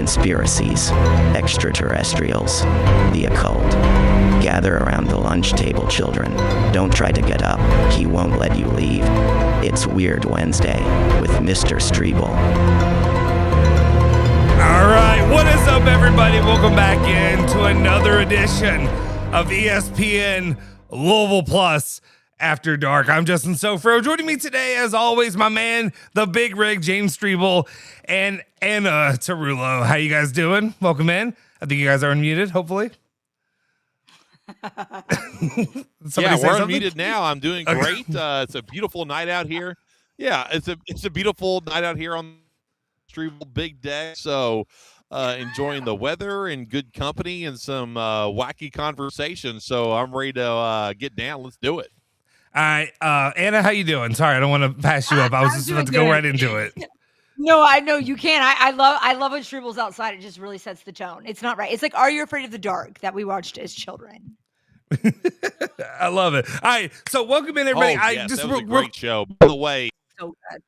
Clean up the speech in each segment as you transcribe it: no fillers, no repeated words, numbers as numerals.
conspiracies, extraterrestrials, the occult. Gather around the lunch table, children. Don't try to get up. He won't let you leave. It's Weird Wednesday with Mr. Streble. All right, what is up, everybody? Welcome back into another edition of ESPN Louisville Plus After Dark. I'm Justin Soforo. Joining me today, as always, my man, the big rig, James Streble, and Anna Tarullo. How you guys doing? Welcome in. I think you guys are unmuted, hopefully. Yeah, we're unmuted now. I'm doing great. It's a beautiful night out here. Yeah, it's a beautiful night out here on Streble Big Deck. So enjoying the weather and good company and some wacky conversation. So I'm ready to get down. Let's do it. All right, Anna, how you doing? Sorry, I don't want to pass you up. I was just about to go right into it. No, I know you can. I love when Streble's outside. It just really sets the tone. It's not right. It's like Are You Afraid of the Dark that we watched as children. I love it. All right, so welcome in, everybody. That was a great show. By the way, So good.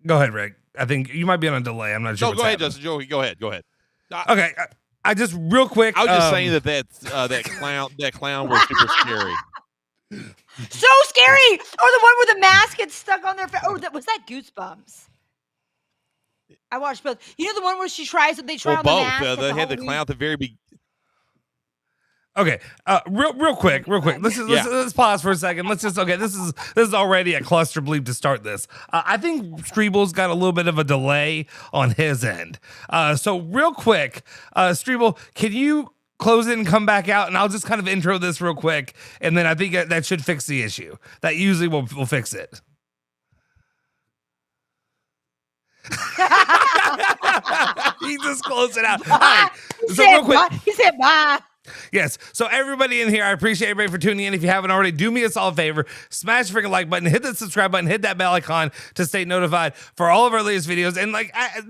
Go ahead, Rick. I think you might be on a delay. I'm not sure. No, go ahead, Justin. Joey, go ahead. Okay, I just real quick. I was just saying that clown was super scary. So scary. Or the one where the mask gets stuck on their face. Oh, was that Goosebumps? I watched both. You know the one where they try on the mask? They had the clown at the very beginning. Okay, real quick. Let's pause for a second. This is already a cluster bleep to start this. I think Streble's got a little bit of a delay on his end. So real quick, Streble, can you close it and come back out? And I'll just kind of intro this real quick, and then I think that should fix the issue. That usually will fix it. He just closed it out. All right. He said bye. Yes. So everybody in here, I appreciate everybody for tuning in. If you haven't already, do me a solid favor. Smash the freaking like button, hit the subscribe button, hit that bell icon to stay notified for all of our latest videos. And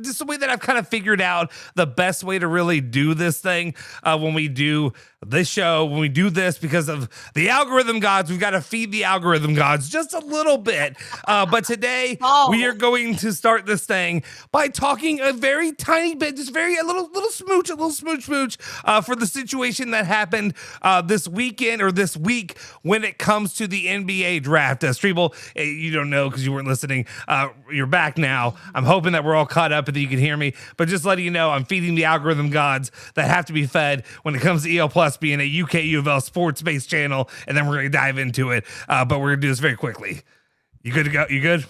just the way that I've kind of figured out the best way to really do this thing when we do this show, when we do this, because of the algorithm gods, we've got to feed the algorithm gods just a little bit. But today we are going to start this thing by talking a very tiny bit, just a little smooch for the situation that happened this weekend or this week when it comes to the NBA draft. Streble, you don't know because you weren't listening. You're back now. I'm hoping that we're all caught up and that you can hear me. But just letting you know, I'm feeding the algorithm gods that have to be fed when it comes to EL Plus being a UK U of L sports-based channel, and then we're going to dive into it. But we're going to do this very quickly. You good to go? You good?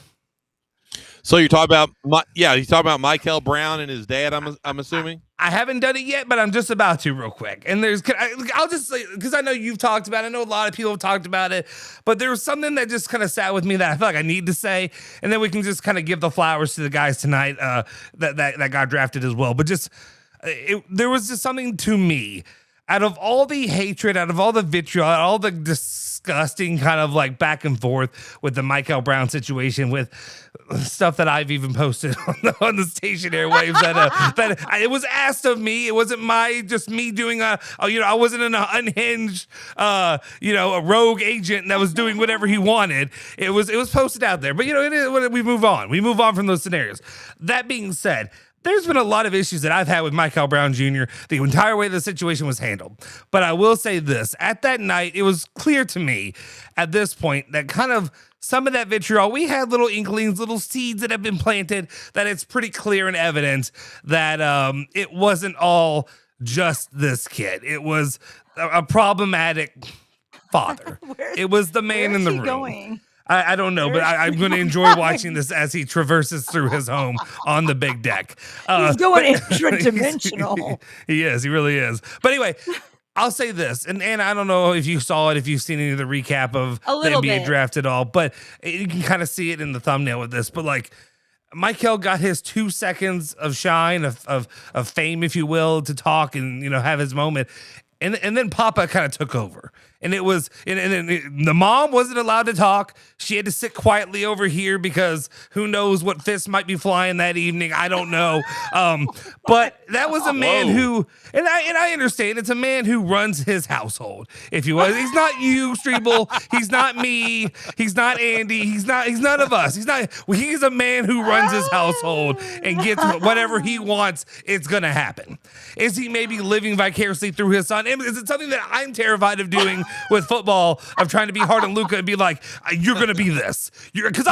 So you're talking about Mikel Brown and his dad, I'm assuming? I haven't done it yet, but I'm just about to real quick. And I'll just say, because I know you've talked about it. I know a lot of people have talked about it, but there was something that just kind of sat with me that I feel like I need to say. And then we can just kind of give the flowers to the guys tonight that got drafted as well. But there was just something to me. Out of all the hatred, out of all the vitriol, out of all the disgusting kind of like back and forth with the Mikel Brown situation, with stuff that I've even posted on the station airwaves, that it was asked of me. It wasn't me doing I wasn't an unhinged, a rogue agent that was doing whatever he wanted. It was posted out there. But we move on. We move on from those scenarios. That being said, there's been a lot of issues that I've had with Mikel Brown Jr. the entire way the situation was handled. But I will say this. At that night, it was clear to me at this point that kind of some of that vitriol, we had little inklings, little seeds that have been planted, that it's pretty clear and evident that it wasn't all just this kid. It was a problematic father. It was the man in the room. Going? I don't know, but I'm going to enjoy watching this as he traverses through his home on the big deck. He's going interdimensional. He is. He really is. But anyway, I'll say this, and Anna, I don't know if you saw it, if you've seen any of the recap of the NBA draft at all, but you can kind of see it in the thumbnail with this. But Mikel got his 2 seconds of shine, of fame, if you will, to talk and have his moment. And then Papa kind of took over. And it was, and the mom wasn't allowed to talk. She had to sit quietly over here because who knows what fists might be flying that evening. I don't know. But that was a man who, and I understand, it's a man who runs his household. If you will, he's not you, Streble. He's not me. He's not Andy. He's none of us. He's a man who runs his household and gets whatever he wants. It's gonna happen. Is he maybe living vicariously through his son? Is it something that I'm terrified of doing with football, of trying to be hard on Luka and be like, you're going to be this. Because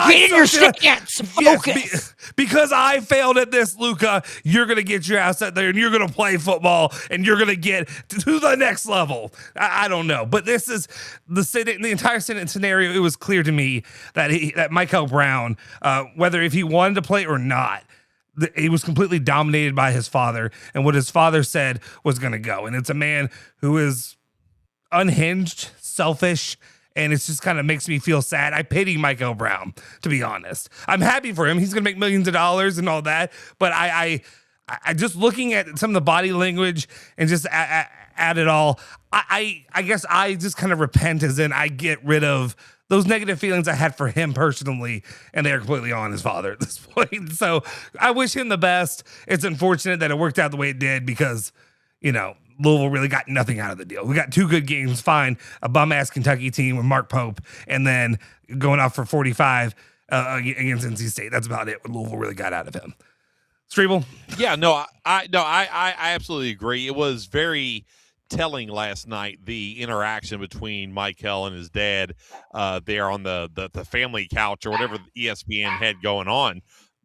because I failed at this, Luka, you're going to get your ass out there and you're going to play football and you're going to get to the next level. I don't know. But this is the entire scenario. It was clear to me that Mikel Brown, whether if he wanted to play or not, he was completely dominated by his father, and what his father said was going to go. And it's a man who is unhinged, selfish, and it just kind of makes me feel sad. I pity Mikel Brown, to be honest. I'm happy for him. He's going to make millions of dollars and all that. But I just looking at some of the body language and just at it all, I guess I just kind of repent, as in I get rid of those negative feelings I had for him personally, and they are completely on his father at this point. So I wish him the best. It's unfortunate that it worked out the way it did because, Louisville really got nothing out of the deal. We got 2 good games, fine, a bum-ass Kentucky team with Mark Pope, and then going off for 45 against NC State. That's about it what Louisville really got out of him. Streble? Yeah, I absolutely agree. It was very telling last night, the interaction between Mikel and his dad there on the family couch or whatever ESPN had going on.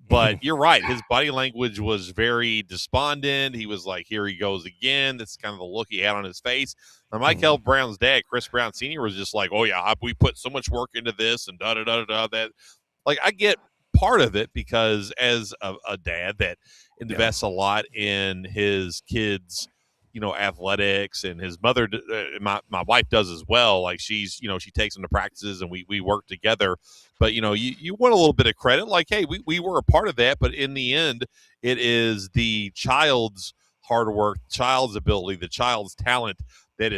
But you're right. His body language was very despondent. He was like, here he goes again. That's kind of the look he had on his face. Now, Mikel Brown's dad, Chris Brown Sr., was just like, oh, yeah, we put so much work into this and da-da-da-da-da. That, like, I get part of it because as a dad that invests a lot in his kids' athletics, and his mother, my wife does as well. Like she takes them to practices and we work together. But, you want a little bit of credit. Like, hey, we were a part of that. But in the end, it is the child's hard work, child's ability, the child's talent that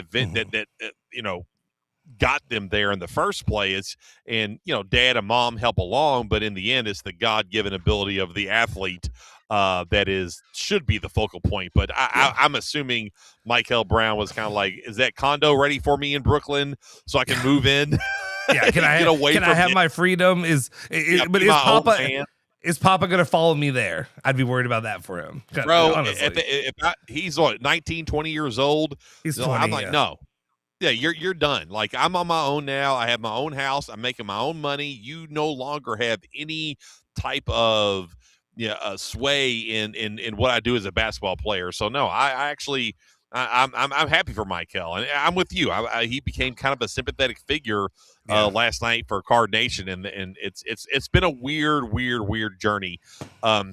got them there in the first place. And, dad and mom help along. But in the end, it's the God-given ability of the athlete that should be the focal point. But I'm assuming Mikel Brown was kind of like, is that condo ready for me in Brooklyn so I can move in? Yeah, can I have my freedom? But is Papa going to follow me there? I'd be worried about that for him. Bro, honestly. He's 19, 20 years old. He's 20, I'm like, no. Yeah, you're done. Like, I'm on my own now. I have my own house. I'm making my own money. You no longer have any type of sway in what I do as a basketball player. So no, I'm happy for Mikel, and I'm with you. He became kind of a sympathetic figure last night for Card Nation, and it's been a weird journey.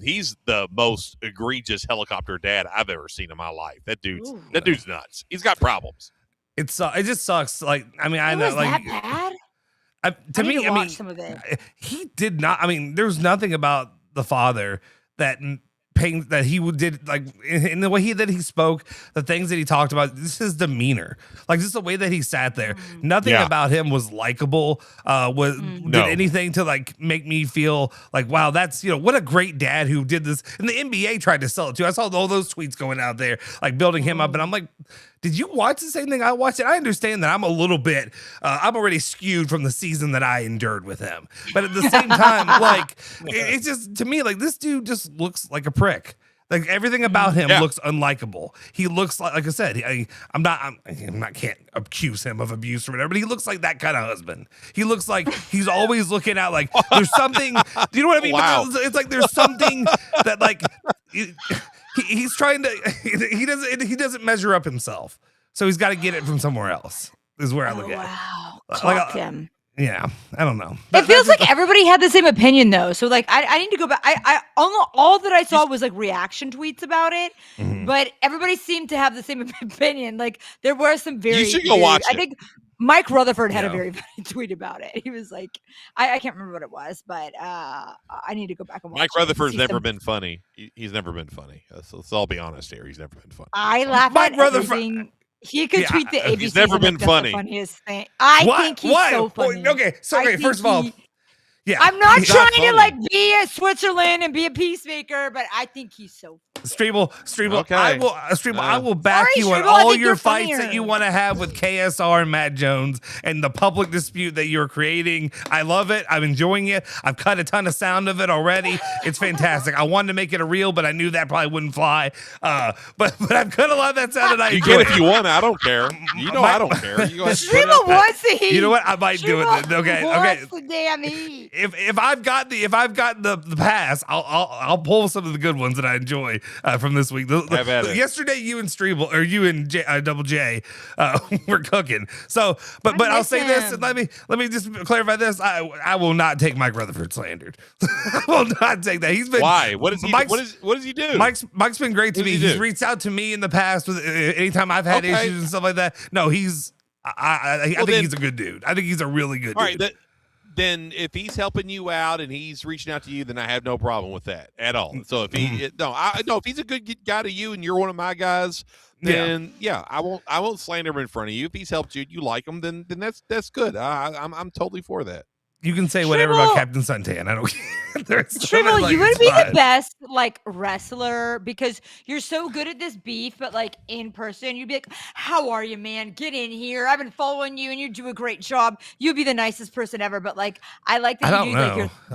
He's the most egregious helicopter dad I've ever seen in my life. That dude's nuts. He's got problems. It just sucks. Like, I mean, I know, like, that bad? Some of it. He did not. I mean, there's nothing about the father that he did, like, in the way that he spoke, the things that he talked about, just his demeanor, like just the way that he sat there. Nothing about him was likable. Did anything to like make me feel like, wow, that's what a great dad who did this. And the NBA tried to sell it too. I saw all those tweets going out there, like building him up, and I'm like, did you watch the same thing I watched? And I understand that I'm a little bit, I'm already skewed from the season that I endured with him. But at the same time, like, it's just, to me, like, this dude just looks like a prick. Like, everything about him looks unlikable. He looks like I said, can't accuse him of abuse or whatever, but he looks like that kind of husband. He looks like he's always looking out like there's something, do you know what I mean? Wow. It's like there's something that, like, he's trying to, he doesn't measure up himself. So he's got to get it from somewhere else, is where I look at it. Wow. Like, him. Yeah, I don't know. It feels like everybody had the same opinion though. So like I need to go back. I all that I saw was like reaction tweets about it, but everybody seemed to have the same opinion. Like there were some very. You should go watch it. I think Mike Rutherford had a very funny tweet about it. He was like, I can't remember what it was, but I need to go back and watch. Mike Rutherford's never been funny. He's never been funny. So let's all be honest here. He's never been funny. I laugh Mike at Rutherford. everything. He could tweet the ABC. He's never been funny. The funniest thing. I think he's so funny. Okay, so first of all, yeah, I'm not trying to be a Switzerland and be a peacemaker, but I think he's so funny. Streble, Okay. I will back you on all your fights that you want to have with KSR and Matt Jones and the public dispute that you're creating. I love it. I'm enjoying it. I've cut a ton of sound of it already. It's fantastic. I wanted to make it a reel, but I knew that probably wouldn't fly. But I've cut a lot of that sound, and I you can if you want. I don't care. You know I don't care. You go ahead. Streble wants to heat. You know what? I might do it. Then. Okay. Wants the damn heat. If I've got the pass, I'll pull some of the good ones that I enjoy from this week. Yesterday, you and Streble or you and Double J were cooking. So, but I'll say this, and let me just clarify this. I will not take Mike Rutherford slandered. I will not take that. He's been why? What does he do? Mike's been great to me. He's reached out to me in the past with anytime I've had issues and stuff like that. No, I think he's a good dude. I think he's a really good dude. All right. Then if he's helping you out and he's reaching out to you, then I have no problem with that at all. So if if he's a good guy to you and you're one of my guys, then I won't slander him in front of you. If he's helped you, you like him, then that's good. I'm totally for that. You can say whatever about Captain Suntan. I don't care. Streble, you would be the best wrestler because you're so good at this beef, but in person, you'd be like, "How are you, man? Get in here. I've been following you, and you do a great job. You'd be the nicest person ever." But I like that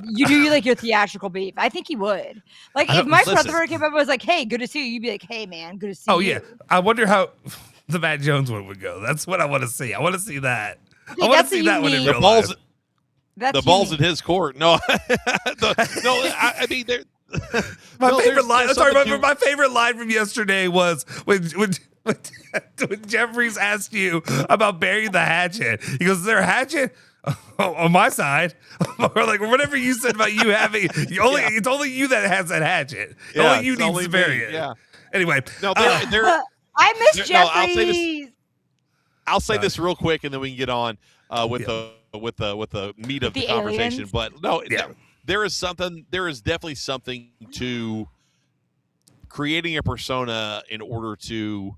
you do your theatrical beef. I think he would. If Mike Rutherford came up and was like, "Hey, good to see you," you'd be like, "Hey, man, good to see you." Oh yeah, I wonder how the Matt Jones one would go. That's what I want to see. I want to see that. I want to see that one in real life. The ball's in his court. No, I mean, my favorite line. Sorry, my favorite line from yesterday was when Jeffries asked you about burying the hatchet. He goes, "Is there a hatchet?" On my side, or whatever you said about you having. It's only you that has that hatchet. Only you need to bury it. Yeah. Anyway, I miss Jeffries. I'll say this real quick, and then we can get on with the meat of the conversation. Aliens. But no, there is definitely something to creating a persona in order to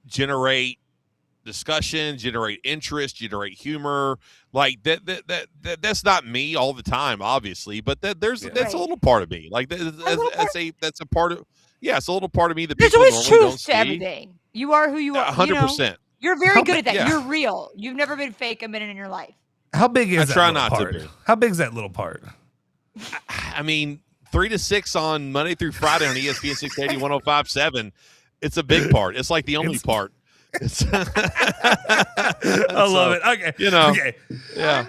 generate discussion, generate interest, generate humor. That's not me all the time, obviously, but that's a little part of me. That's a part of it's a little part of me that there's people always truth to everything. You are who you are. 100%. You're very good at that. Yeah. You're real. You've never been fake a minute in your life. How big is that? I try not part? To be. How big is that little part? I mean, 3 to 6 on Monday through Friday on ESPN 680 105.7. It's a big part. It's the only part. I love it. Okay. Okay. Yeah.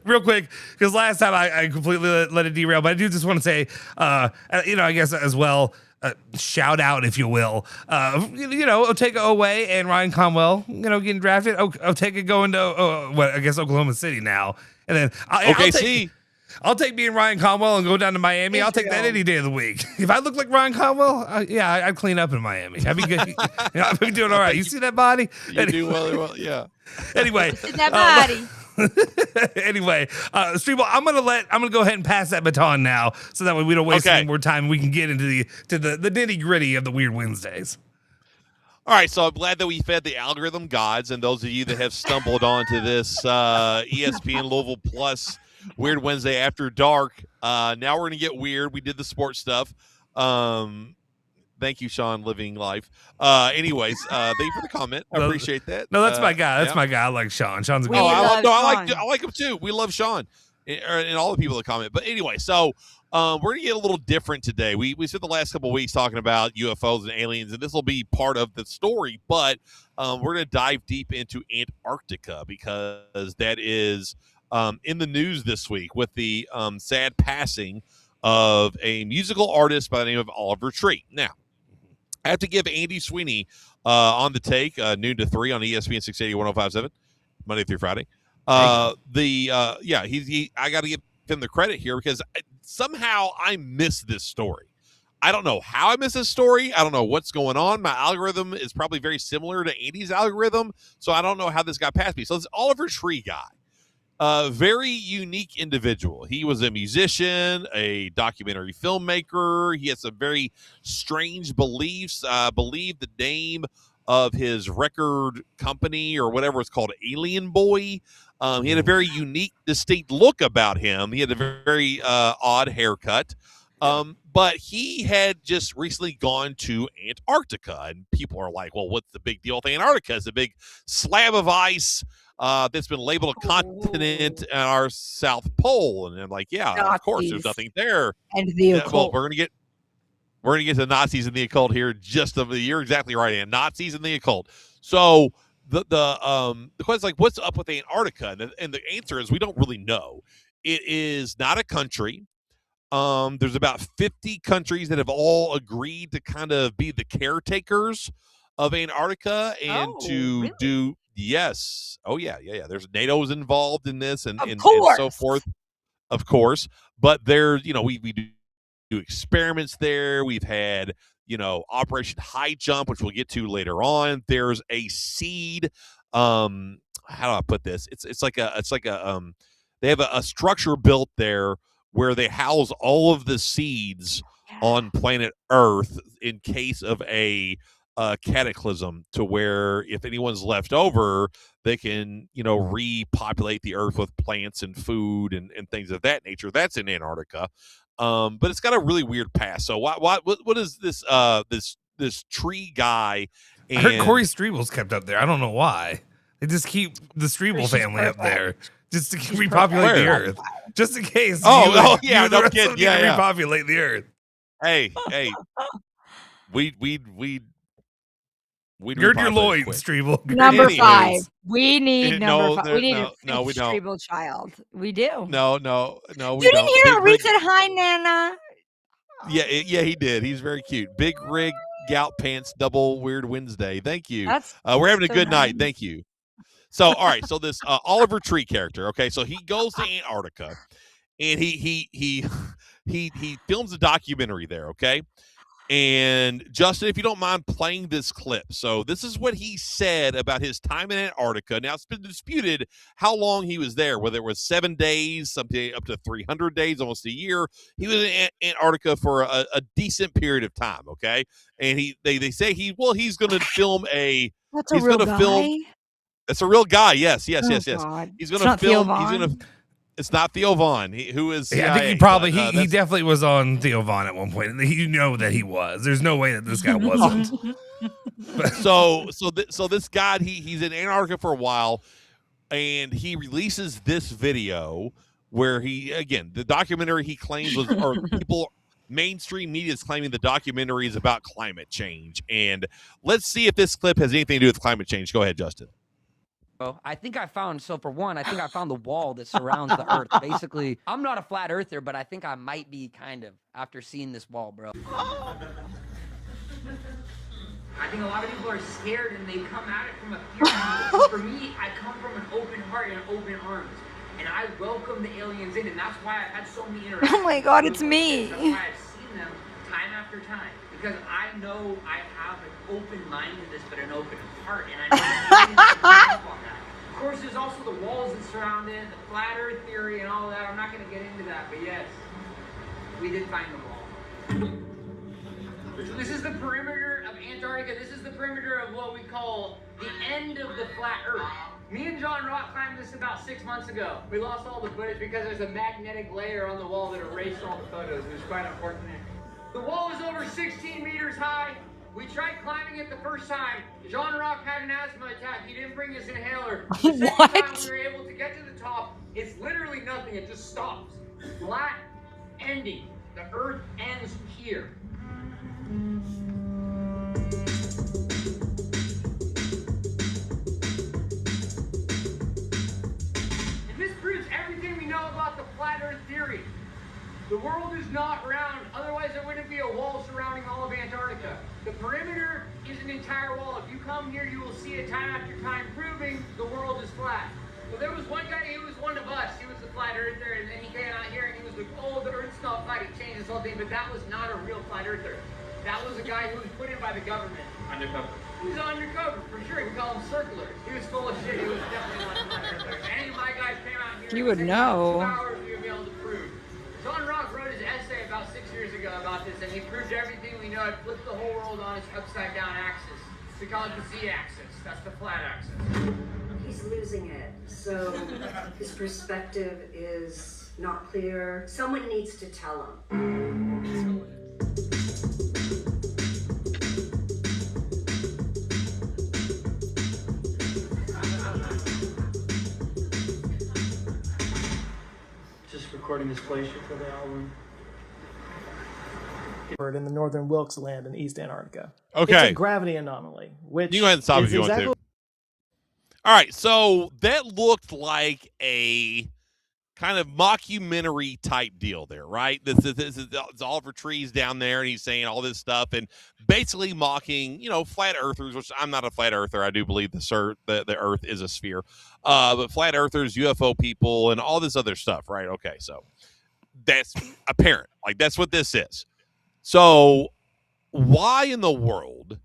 Real quick, because last time I completely let it derail, but I do just want to say, I guess as well, shout out, if you will, Otega Oweh and Ryan CONWELL, getting drafted. Otega going to, I guess Oklahoma City now, and then I'll take being Ryan CONWELL and go down to Miami. I'll take that any day of the week. If I look like Ryan CONWELL, I'd clean up in Miami. I'd be good. I'd be doing all right. You see that body? You do well. Yeah. Anyway, that body. Anyway, Streble, I'm gonna go ahead and pass that baton now, so that way we don't waste any more time. We can get into the nitty gritty of the Weird Wednesdays. All right, so I'm glad that we fed the algorithm gods, and those of you that have stumbled onto this ESPN Louisville Plus Weird Wednesday After Dark. Now we're gonna get weird. We did the sports stuff. Thank you, Sean, living life. Anyways, thank you for the comment. I appreciate that. No, that's my guy. That's my guy. I like Sean. Sean's a good guy. I like him too. We love Sean and all the people that comment. But anyway, so we're going to get a little different today. We spent the last couple of weeks talking about UFOs and aliens, and this will be part of the story. But we're going to dive deep into Antarctica because that is in the news this week with the sad passing of a musical artist by the name of Oliver Tree. Now, I have to give Andy Sweeney on the take, noon to 3 on ESPN 680 105.7, Monday through Friday. I got to give him the credit here because somehow I missed this story. I don't know how I missed this story. I don't know what's going on. My algorithm is probably very similar to Andy's algorithm, so I don't know how this got past me. So this Oliver Tree guy. Very unique individual. He was a musician, a documentary filmmaker. He has some very strange beliefs. Believed the name of his record company or whatever it's called, Alien Boy. He had a very unique, distinct look about him. He had a very odd haircut. But he had just recently gone to Antarctica, and people are like, well, what's the big deal with Antarctica? It's a big slab of ice that's been labeled a continent at our South Pole. And I'm like, yeah, Nazis. of course, there's nothing there. And the occult. Well, we're going to get to Nazis and the occult here. You're exactly right, Ann. Nazis and the occult. So the question is like, what's up with Antarctica? And the answer is we don't really know. It is not a country. There's about 50 countries that have all agreed to kind of be the caretakers of Antarctica and really? do yes. Oh yeah. There's NATO's involved in this and so forth, of course. But there, we do experiments there. We've had, Operation High Jump, which we'll get to later on. There's a seed. How do I put this? It's like they have a structure built there where they house all of the seeds on planet Earth in case of a cataclysm, to where if anyone's left over, they can, repopulate the Earth with plants and food and things of that nature. That's in Antarctica. But it's got a really weird past. So what is this this tree guy? I heard Corey Streble's kept up there. I don't know why. They just keep the Streble family up there just to repopulate the Earth. Just in case. No kidding. Repopulate the Earth. Hey. We'd Gird your loins, Streble. Number 5. We need number 5. We need a we don't. Streble child. We do. No, we You didn't don't. hear Reed said hi, Nana. Yeah, he did. He's very cute. Big rig, gout pants, double weird Wednesday. Thank you. We're having a good night. Thank you. So, all right. So this Oliver Tree character. Okay, so he goes to Antarctica, and he films a documentary there. Okay, and Justin, if you don't mind playing this clip. So this is what he said about his time in Antarctica. Now it's been disputed how long he was there, whether it was 7 days, something up to 300 days, almost a year. He was in Antarctica for a decent period of time. Okay, and they say he's going to film a. That's a real guy. It's a real guy. Yes. God. He's going to film. It's not Theo Vaughn. Who is? CIA, I think he probably he definitely was on Theo Vaughn at one point. You know that he was. There's no way that this guy wasn't. So this guy he's in Antarctica for a while, and he releases this video where the documentary he claims was, or mainstream media is claiming the documentary is about climate change. And let's see if this clip has anything to do with climate change. Go ahead, Justin. I think I found the wall that surrounds the Earth. Basically, I'm not a flat earther, but I think I might be kind of after seeing this wall, bro. I think a lot of people are scared and they come at it from a fear. For me, I come from an open heart and open arms. And I welcome the aliens in, and that's why I've had so many interactions. Oh my God, it's me. That's why I've seen them time after time. Because I know I have an open mind to this, but an open heart. And I know on that. Of course, there's also the walls that surround it, the flat earth theory and all that. I'm not going to get into that, but yes, we did find the wall. So this is the perimeter of Antarctica. This is the perimeter of what we call the end of the flat earth. Me and John Rock climbed this about 6 months ago. We lost all the footage because there's a magnetic layer on the wall that erased all the photos. It was quite unfortunate. The wall is over 16 meters high. We tried climbing it the first time. John Rock had an asthma attack. He didn't bring his inhaler. The second time we were able to get to the top, it's literally nothing. It just stops. Flat ending. The earth ends here. And this proves everything we know about the flat earth theory. The world is not round, otherwise there wouldn't be a wall surrounding all of Antarctica. The perimeter is an entire wall. If you come here, you will see it time after time proving the world is flat. Well, there was one guy, he was one of us. He was a flat earther, and then he came out here and he was like, oh, the earth's not flat. He changed this whole thing, but that was not a real flat earther. That was a guy who was put in by the government. Undercover. He was undercover, for sure. We call him circular. He was full of shit. He was definitely not a flat earther. Any of my guys came out here. You would know. 2 hours we would be able to prove. John Rock wrote his essay about 6 years ago about this, and he proved everything we know. It flipped the whole world on its upside-down axis. to call it the z-axis. That's the flat axis. He's losing it. So his perspective is not clear. Someone needs to tell him. Just recording this glacier for the album. In the northern Wilkes Land in East Antarctica. Okay. It's a gravity anomaly, which you go ahead and stop is if you exactly want to. All right, so that looked like a kind of mockumentary type deal there, right? This is it's Oliver Tree's down there, and he's saying all this stuff and basically mocking, flat earthers, which I'm not a flat earther. I do believe the Earth is a sphere, but flat earthers, UFO people, and all this other stuff, right? Okay, so that's apparent. Like, that's what this is. So why in the world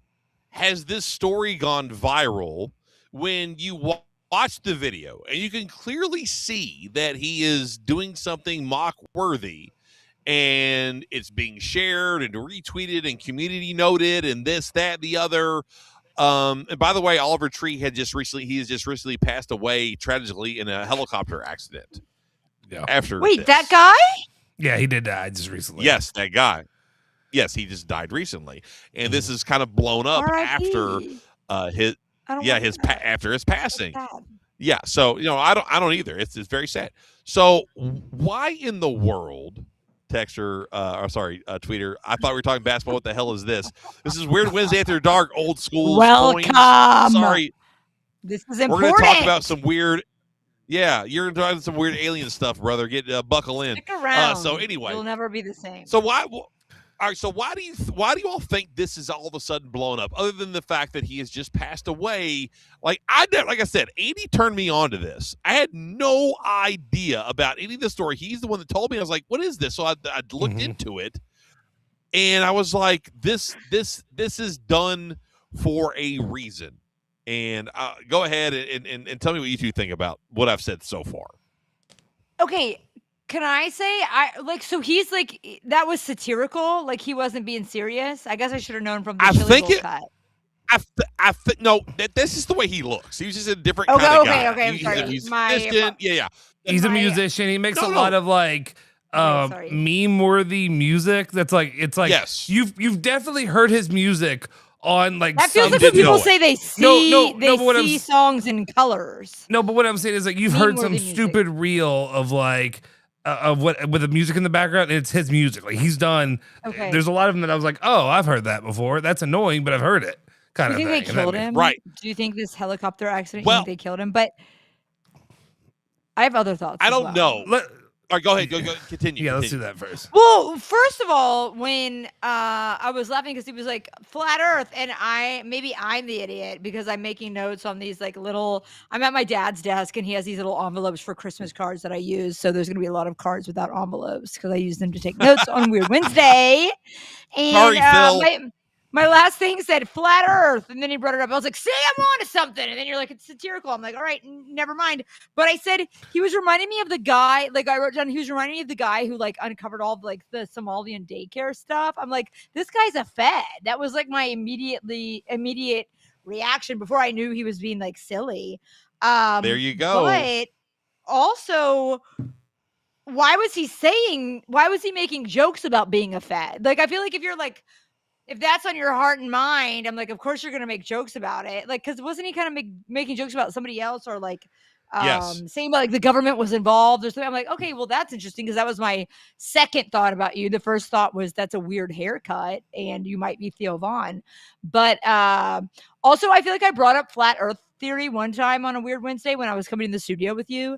has this story gone viral when you watch the video and you can clearly see that he is doing something mock-worthy, and it's being shared and retweeted and community noted and this, that, the other. And by the way, Oliver Tree has just recently passed away tragically in a helicopter accident. Yeah. Wait, that guy? Yeah, he did die just recently. Yes, that guy. Yes, he just died recently, and this is kind of blown up after after his passing. Yeah, so I don't either. It's very sad. So why in the world, texter, tweeter? I thought we were talking basketball. What the hell is this? This is Weird Wednesday After Dark, old school. Welcome. Sorry, this is important. We're going to talk about some weird. Yeah, you're going to talk about some weird alien stuff, brother. Get buckle in. Stick around. So anyway, you'll never be the same. So why? All right, so why do you all think this is all of a sudden blown up? Other than the fact that he has just passed away, like I said, Andy turned me on to this. I had no idea about any of the story. He's the one that told me. I was like, "What is this?" So I looked into it, and I was like, "This is done for a reason." And go ahead and tell me what you two think about what I've said so far. Okay. Can I say so he's like, that was satirical, like he wasn't being serious? I guess I should have known from the Chili Bowl cut. I think no, this is the way he looks. He was just a different kind of guy. Okay, I'm sorry. He's He's a musician. He makes a lot of like meme-worthy music. That's like, it's like, yes, you've definitely heard his music on like that feels like when people say they see songs in colors. No, but what I'm saying is like you've heard some stupid reel of like with the music in the background. It's his music. Like he's done. Okay. There's a lot of them that I was like, oh, I've heard that before. That's annoying, but I've heard it. Kind of. Do you think they killed him? Right. Do you think this helicopter accident? You think they killed him? But I have other thoughts. I don't know. All right, go ahead. Go continue. Yeah, let's do that first. Well, first of all, when I was laughing because he was like flat Earth, and maybe I'm the idiot because I'm making notes on these like little. I'm at my dad's desk, and he has these little envelopes for Christmas cards that I use. So there's going to be a lot of cards without envelopes because I use them to take notes on Weird Wednesday. And sorry, Phil. My last thing said flat Earth, and then he brought it up. I was like, "See, I'm on to something." And then you're like, "It's satirical." I'm like, "All right, never mind." But I said he was reminding me of the guy. Like I wrote down, he was reminding me of the guy who like uncovered all of, like the Somalian daycare stuff. I'm like, this guy's a fed. That was like my immediate reaction before I knew he was being like silly. There you go. But also, why was he making jokes about being a fed? Like I feel like if that's on your heart and mind, I'm like, of course you're going to make jokes about it. Like, because wasn't he kind of making jokes about somebody else or like saying about like the government was involved or something? I'm like, okay, well, that's interesting because that was my second thought about you. The first thought was that's a weird haircut and you might be Theo Vaughn. But also, I feel like I brought up flat Earth theory one time on a Weird Wednesday when I was coming in the studio with you.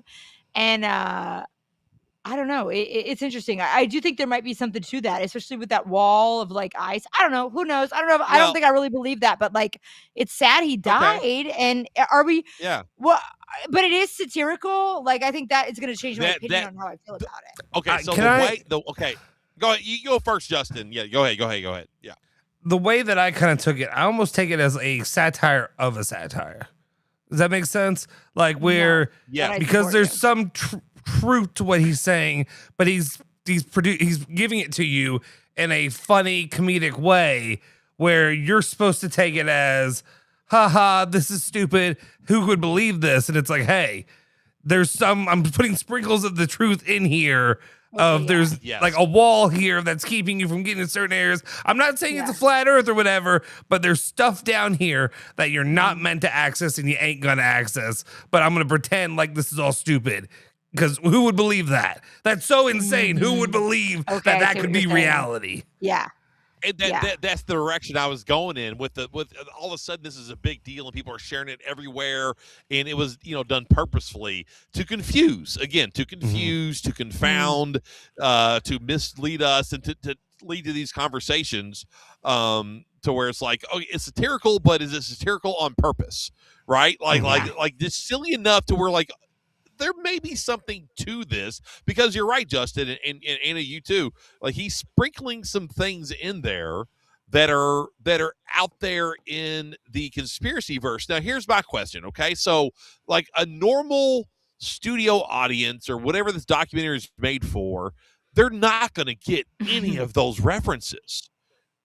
And I don't know. It's interesting. I do think there might be something to that, especially with that wall of like ice. I don't know. Who knows? I don't know. I don't think I really believe that, but like, it's sad he died. Okay. And are we? Yeah. Well, but it is satirical. Like, I think that is going to change my opinion on how I feel about it. Okay. So okay. Go ahead. You go first, Justin. Yeah. Go ahead. Yeah. The way that I kind of took it, I almost take it as a satire of a satire. Does that make sense? Like because there's some truth to what he's saying, but he's giving it to you in a funny comedic way where you're supposed to take it as haha, this is stupid. Who would believe this? And it's like, hey, I'm putting sprinkles of the truth in here. There's like a wall here that's keeping you from getting in certain areas. I'm not saying it's a flat earth or whatever, but there's stuff down here that you're not meant to access and you ain't gonna access. But I'm gonna pretend like this is all stupid. Because who would believe that? That's so insane. Who would believe that could be reality? Yeah. And that's the direction I was going in with all of a sudden this is a big deal and people are sharing it everywhere, and it was done purposefully to confuse, to confound, to mislead us, and to lead to these conversations to where it's like, oh, it's satirical, but is it satirical on purpose, right? Like this silly enough to where like there may be something to this, because you're right, Justin, and Anna, you too. Like he's sprinkling some things in there that are out there in the conspiracy verse. Now, here's my question. Okay, so like a normal studio audience or whatever this documentary is made for, they're not going to get any of those references.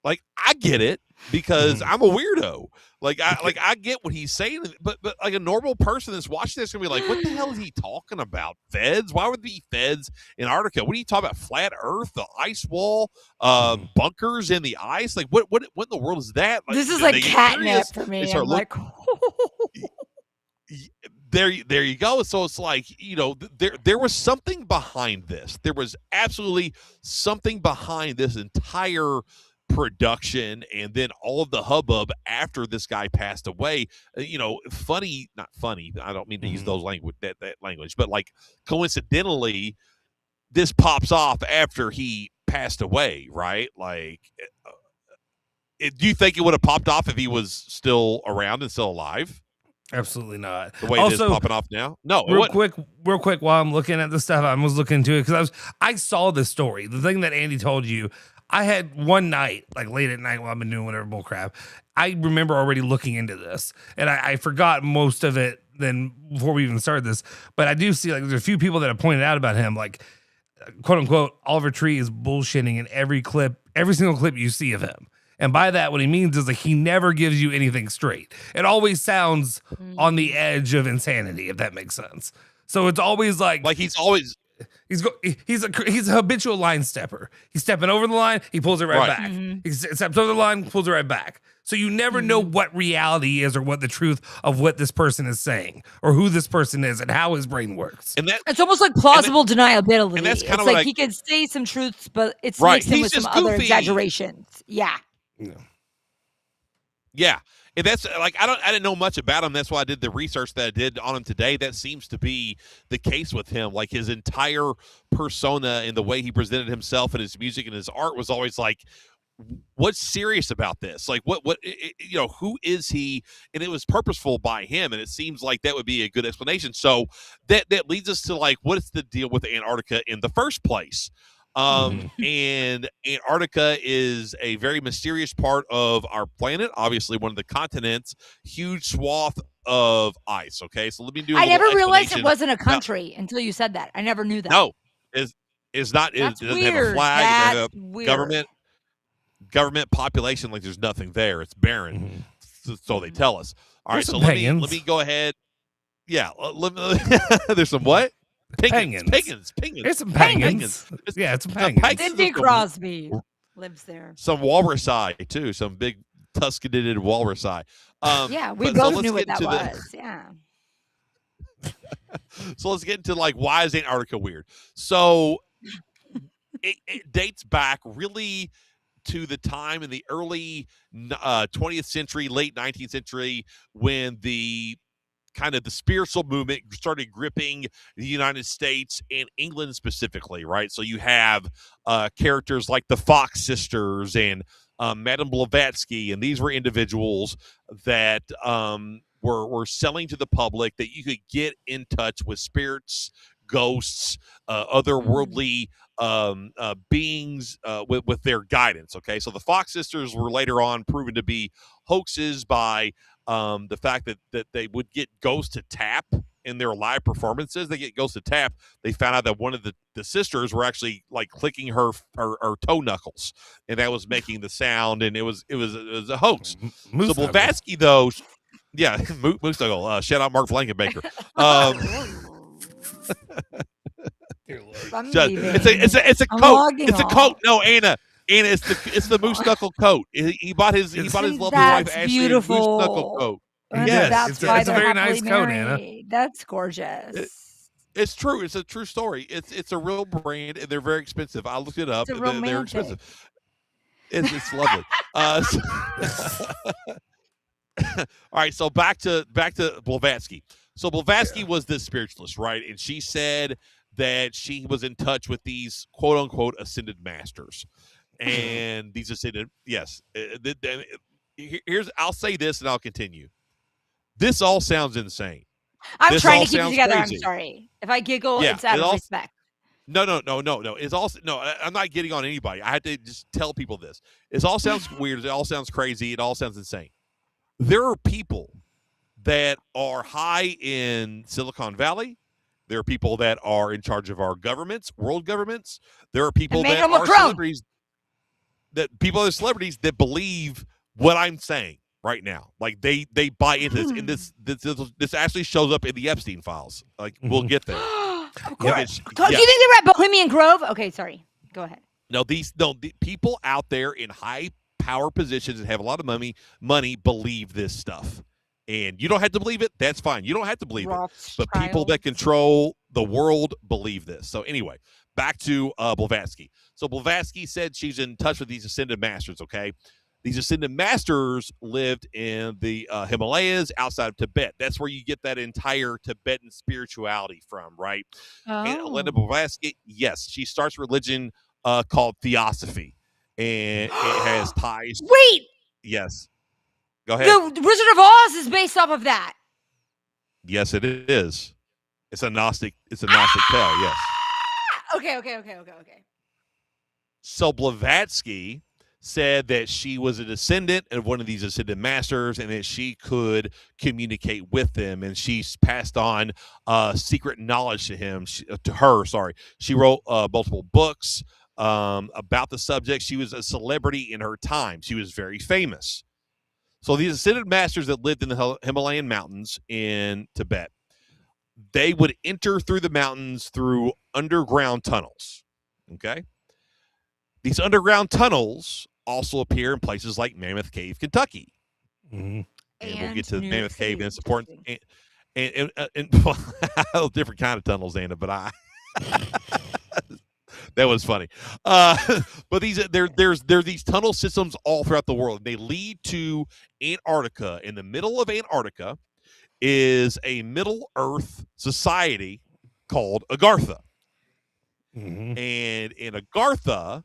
Like I get it because I'm a weirdo. I get what he's saying, but like a normal person that's watching this is gonna be like, what the hell is he talking about? Feds? Why would there be feds in Antarctica? What are you talking about? Flat Earth, the ice wall, bunkers in the ice? Like what in the world is that? Like, this is like catnip for me. I'm like, there you go. So it's like, there was something behind this. There was absolutely something behind this entire production, and then all of the hubbub after this guy passed away. Not funny, I don't mean to use those language, that language, but like coincidentally this pops off after he passed away, right? Like do you think it would have popped off if he was still around and still alive? Absolutely not. The way it is popping off now? No. Real quick, while I'm looking at this stuff, I was looking into it because I saw this story. The thing that Andy told you, I had one night, like late at night while I've been doing whatever bull crap, I remember already looking into this, and I forgot most of it then before we even started this. But I do see like there's a few people that have pointed out about him, like quote unquote, Oliver Tree is bullshitting in every single clip you see of him. And by that, what he means is like he never gives you anything straight. It always sounds on the edge of insanity, if that makes sense. So it's always like he's always. He's a habitual line stepper. He's stepping over the line, he pulls it right back. He steps over the line, pulls it right back. So you never know what reality is or what the truth of what this person is saying or who this person is and how his brain works. And it's almost like plausible deniability. And that's kind of like he can say some truths, but it's mixed in with some other exaggerations. Yeah. Yeah. And that's like I didn't know much about him. That's why I did the research that I did on him today. That seems to be the case with him. Like his entire persona and the way he presented himself and his music and his art was always like, what's serious about this? Like what who is he? And it was purposeful by him. And it seems like that would be a good explanation. So that leads us to like, what is the deal with Antarctica in the first place? And Antarctica is a very mysterious part of our planet. Obviously, one of the continents, huge swath of ice. Okay, so let me do. I never realized it wasn't a country until you said that. I never knew that. No, is not. It doesn't have a flag. That's weird. Government population. Like there's nothing there. It's barren. So they tell us. All right, so let me go ahead. Yeah, there's some what? Penguins. There's some penguins. Yeah, it's some penguins. Cindy Crosby lives there. Some walrus eye too. Some big tusketed walrus eye. Yeah, we both knew what that was. Yeah. So let's get into like, why is Antarctica weird? So it dates back really to the time in the early 20th century, late 19th century, when the kind of the spiritual movement started gripping the United States and England specifically, right? So you have characters like the Fox sisters and Madame Blavatsky, and these were individuals that were selling to the public that you could get in touch with spirits, ghosts, otherworldly beings with their guidance. Okay, so the Fox sisters were later on proven to be hoaxes by the fact that they would get ghosts to tap in their live performances. They get ghosts to tap. They found out that one of the sisters were actually like clicking her toe knuckles, and that was making the sound, and it was a hoax. So Blavatsky though, Yeah, Moose Knuckle. Shout out Mark Blankenbaker. It's a coat. It's a coat. No, Anna, it's the Moose Knuckle coat. He bought his lovely wife Ashley a Moose Knuckle coat. Yes, That's why it's a they're very nice happily coat, Anna. married. That's gorgeous. It's true. It's a true story. It's a real brand, and they're very expensive. I looked it up. It's They're expensive. It's lovely. All right, so back to Blavatsky. So Blavatsky was this spiritualist, right? And she said that she was in touch with these quote unquote ascended masters, and these ascended. Yes, here's. I'll say this, and I'll continue. This all sounds insane. I'm trying to keep it together. Crazy. I'm sorry if I giggle. Yeah, it's out of respect. No. It's also no. I'm not getting on anybody. I had to just tell people this. It all sounds weird. It all sounds crazy. It all sounds insane. There are people that are high in Silicon Valley. There are people that are in charge of our governments, world governments. There are people that are celebrities. People are celebrities that believe what I'm saying right now. Like they buy into this. And this actually shows up in the Epstein files. Like we'll get there. Of course. Do you think they were at Bohemian Grove? Okay, sorry. Go ahead. The people out there in high power positions and have a lot of money believe this stuff. And you don't have to believe it. That's fine. You don't have to believe it. But people that control the world believe this. So anyway, back to Blavatsky. So Blavatsky said she's in touch with these ascended masters, okay? These ascended masters lived in the Himalayas outside of Tibet. That's where you get that entire Tibetan spirituality from, right? Oh. And Elena Blavatsky, yes, she starts a religion called Theosophy. And it has ties. Wait. Yes. Go ahead. The Wizard of Oz is based off of that. Yes, it is. It's a Gnostic tale. Yes. Okay. So Blavatsky said that she was a descendant of one of these ascended masters, and that she could communicate with them, and she's passed on secret knowledge to her. She wrote multiple books about the subject. She was a celebrity in her time. She was very famous. So these ascended masters that lived in the Himalayan mountains in Tibet, they would enter through the mountains through underground tunnels. Okay? These underground tunnels also appear in places like Mammoth Cave, Kentucky. Mm-hmm. And we'll get to Mammoth Cave, and it's important. And different kind of tunnels, Anna, but that was funny. But there's these tunnel systems all throughout the world. They lead to Antarctica. In the middle of Antarctica is a Middle Earth society called Agartha. Mm-hmm. And in Agartha,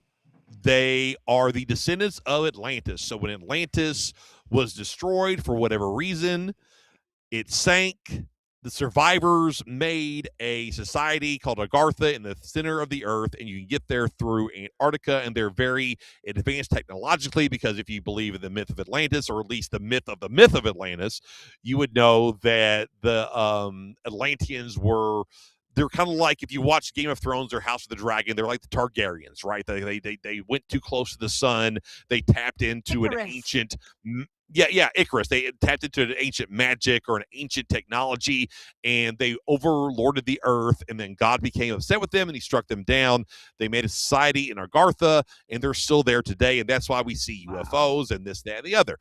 they are the descendants of Atlantis. So when Atlantis was destroyed for whatever reason, it sank. The survivors made a society called Agartha in the center of the earth, and you can get there through Antarctica, and they're very advanced technologically, because if you believe in the myth of Atlantis, or at least the myth of Atlantis, you would know that the Atlanteans they're kind of like, if you watch Game of Thrones or House of the Dragon, they're like the Targaryens, right? They went too close to the sun. They tapped into an ancient... Yeah, Icarus. They tapped into an ancient magic or an ancient technology, and they overlorded the earth, and then God became upset with them, and he struck them down. They made a society in Agartha, and they're still there today, and that's why we see UFOs and this, that, and the other.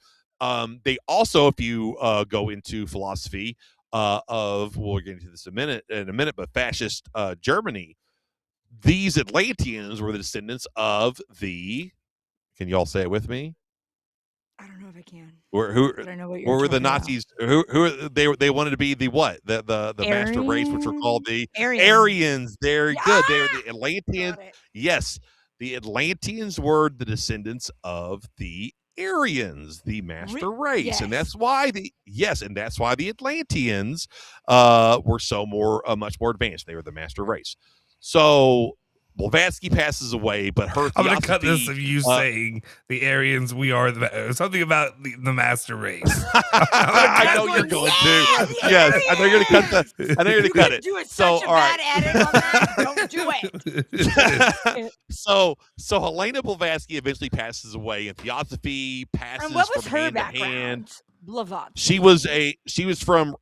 They also, if you go into philosophy we'll get into this in a minute, but fascist Germany, these Atlanteans were the descendants of the... Can you all say it with me? I don't know if I can. Who were the Nazis? Who they wanted to be the what? The master race, which were called the Aryans. They're good. They were the Atlanteans. Yes, the Atlanteans were the descendants of the Aryans, the master race, yes. And that's why the Atlanteans were much more advanced. They were the master race. So Blavatsky passes away, but her I'm going to cut this of you saying the Aryans, we are something about the master race. I know you're going to. Yes, I know you're going to cut that. I know you're going to cut it. Do it such a bad edit on that. Don't do it. So Helena Blavatsky eventually passes away, and Theosophy passes from hand to hand. She was from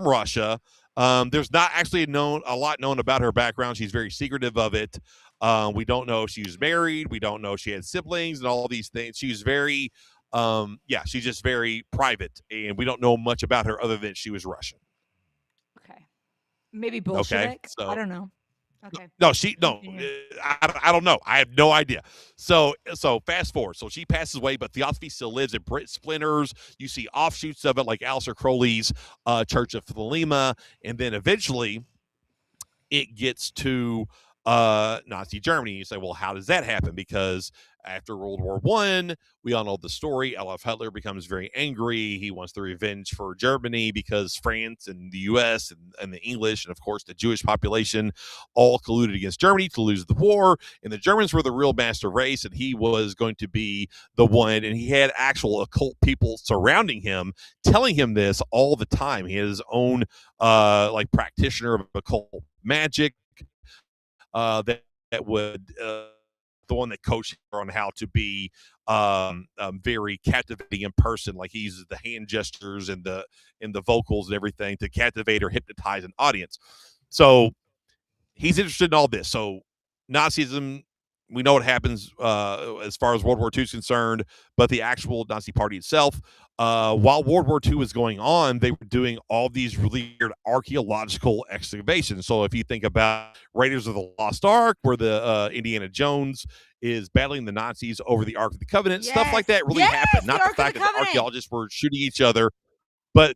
Russia. There's not actually a lot known about her background. She's very secretive of it. We don't know if she was married. We don't know if she had siblings and all these things. She was very, she's just very private, and we don't know much about her other than she was Russian. Okay, maybe Bolshevik. Okay, so, I don't know. Okay. No, I don't know. I have no idea. So fast forward. So she passes away, but Theosophy still lives. It splinters. You see offshoots of it, like Aleister Crowley's Church of Thelema, and then eventually it gets to Nazi Germany. You say, well, how does that happen? Because after World War I, we all know the story. Adolf Hitler becomes very angry. He wants the revenge for Germany because France and the U.S. and the English and, of course, the Jewish population all colluded against Germany to lose the war. And the Germans were the real master race, and he was going to be the one. And he had actual occult people surrounding him, telling him this all the time. He had his own practitioner of occult magic that would the one that coached her on how to be very captivating in person. Like he uses the hand gestures and the vocals and everything to captivate or hypnotize an audience. So he's interested in all this. So Nazism, we know what happens as far as World War II is concerned, but the actual Nazi party itself, while World War II was going on, they were doing all these really weird archaeological excavations. So if you think about Raiders of the Lost Ark, where the Indiana Jones is battling the Nazis over the Ark of the Covenant, stuff like that really happened. Not the fact that the archaeologists were shooting each other, but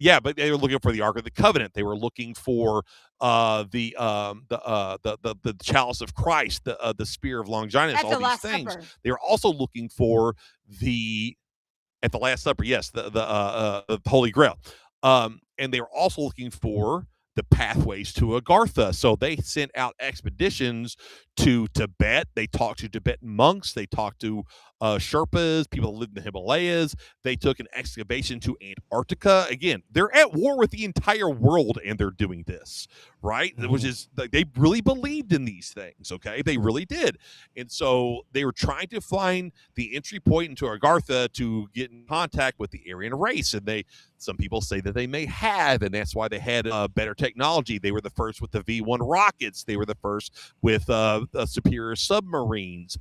they were looking for the Ark of the Covenant. They were looking for the chalice of Christ, the spear of Longinus, all these things. Supper. They were also looking for at the Last Supper, yes, the Holy Grail, and they were also looking for the pathways to Agartha. So they sent out expeditions to Tibet. They talked to Tibetan monks. They talked to Sherpas, people that lived in the Himalayas. They took an excavation to Antarctica. Again, they're at war with the entire world, and they're doing this, right? Mm-hmm. Which is, they really believed in these things, okay? They really did. And so they were trying to find the entry point into Agartha to get in contact with the Aryan race. And some people say that they may have, and that's why they had better technology. They were the first with the V-1 rockets. They were the first with superior submarines.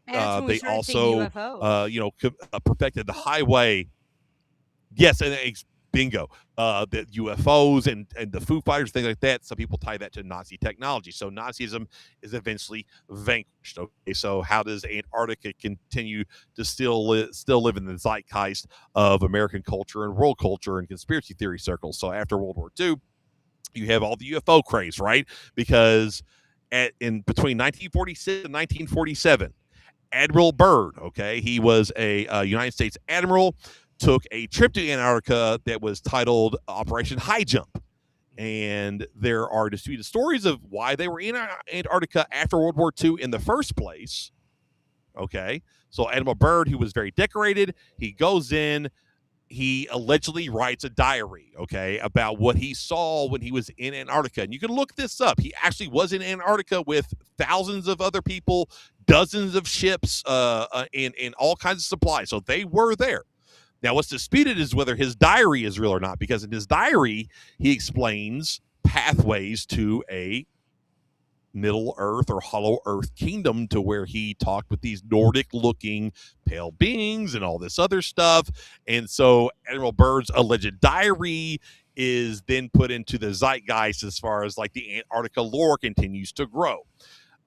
They also, perfected the highway. Yes, and bingo. The UFOs and the Foo Fighters, things like that. Some people tie that to Nazi technology. So Nazism is eventually vanquished. Okay, so how does Antarctica continue to still live in the zeitgeist of American culture and world culture and conspiracy theory circles? So after World War II, you have all the UFO craze, right? Because in between 1946 and 1947, Admiral Byrd, okay, he was a United States admiral, took a trip to Antarctica that was titled Operation High Jump. And there are disputed stories of why they were in Antarctica after World War II in the first place. Okay, so Admiral Byrd, who was very decorated, he goes in. He allegedly writes a diary, okay, about what he saw when he was in Antarctica. And you can look this up. He actually was in Antarctica with thousands of other people, dozens of ships, and all kinds of supplies. So they were there. Now, what's disputed is whether his diary is real or not, because in his diary, he explains pathways to a Middle Earth or Hollow Earth kingdom, to where he talked with these Nordic-looking pale beings and all this other stuff. And so Admiral Byrd's alleged diary is then put into the zeitgeist as far as like the Antarctica lore continues to grow.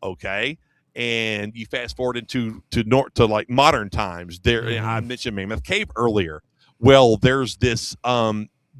Okay. And you fast forward into like modern times. There, I mentioned Mammoth Cave earlier. Well, there's this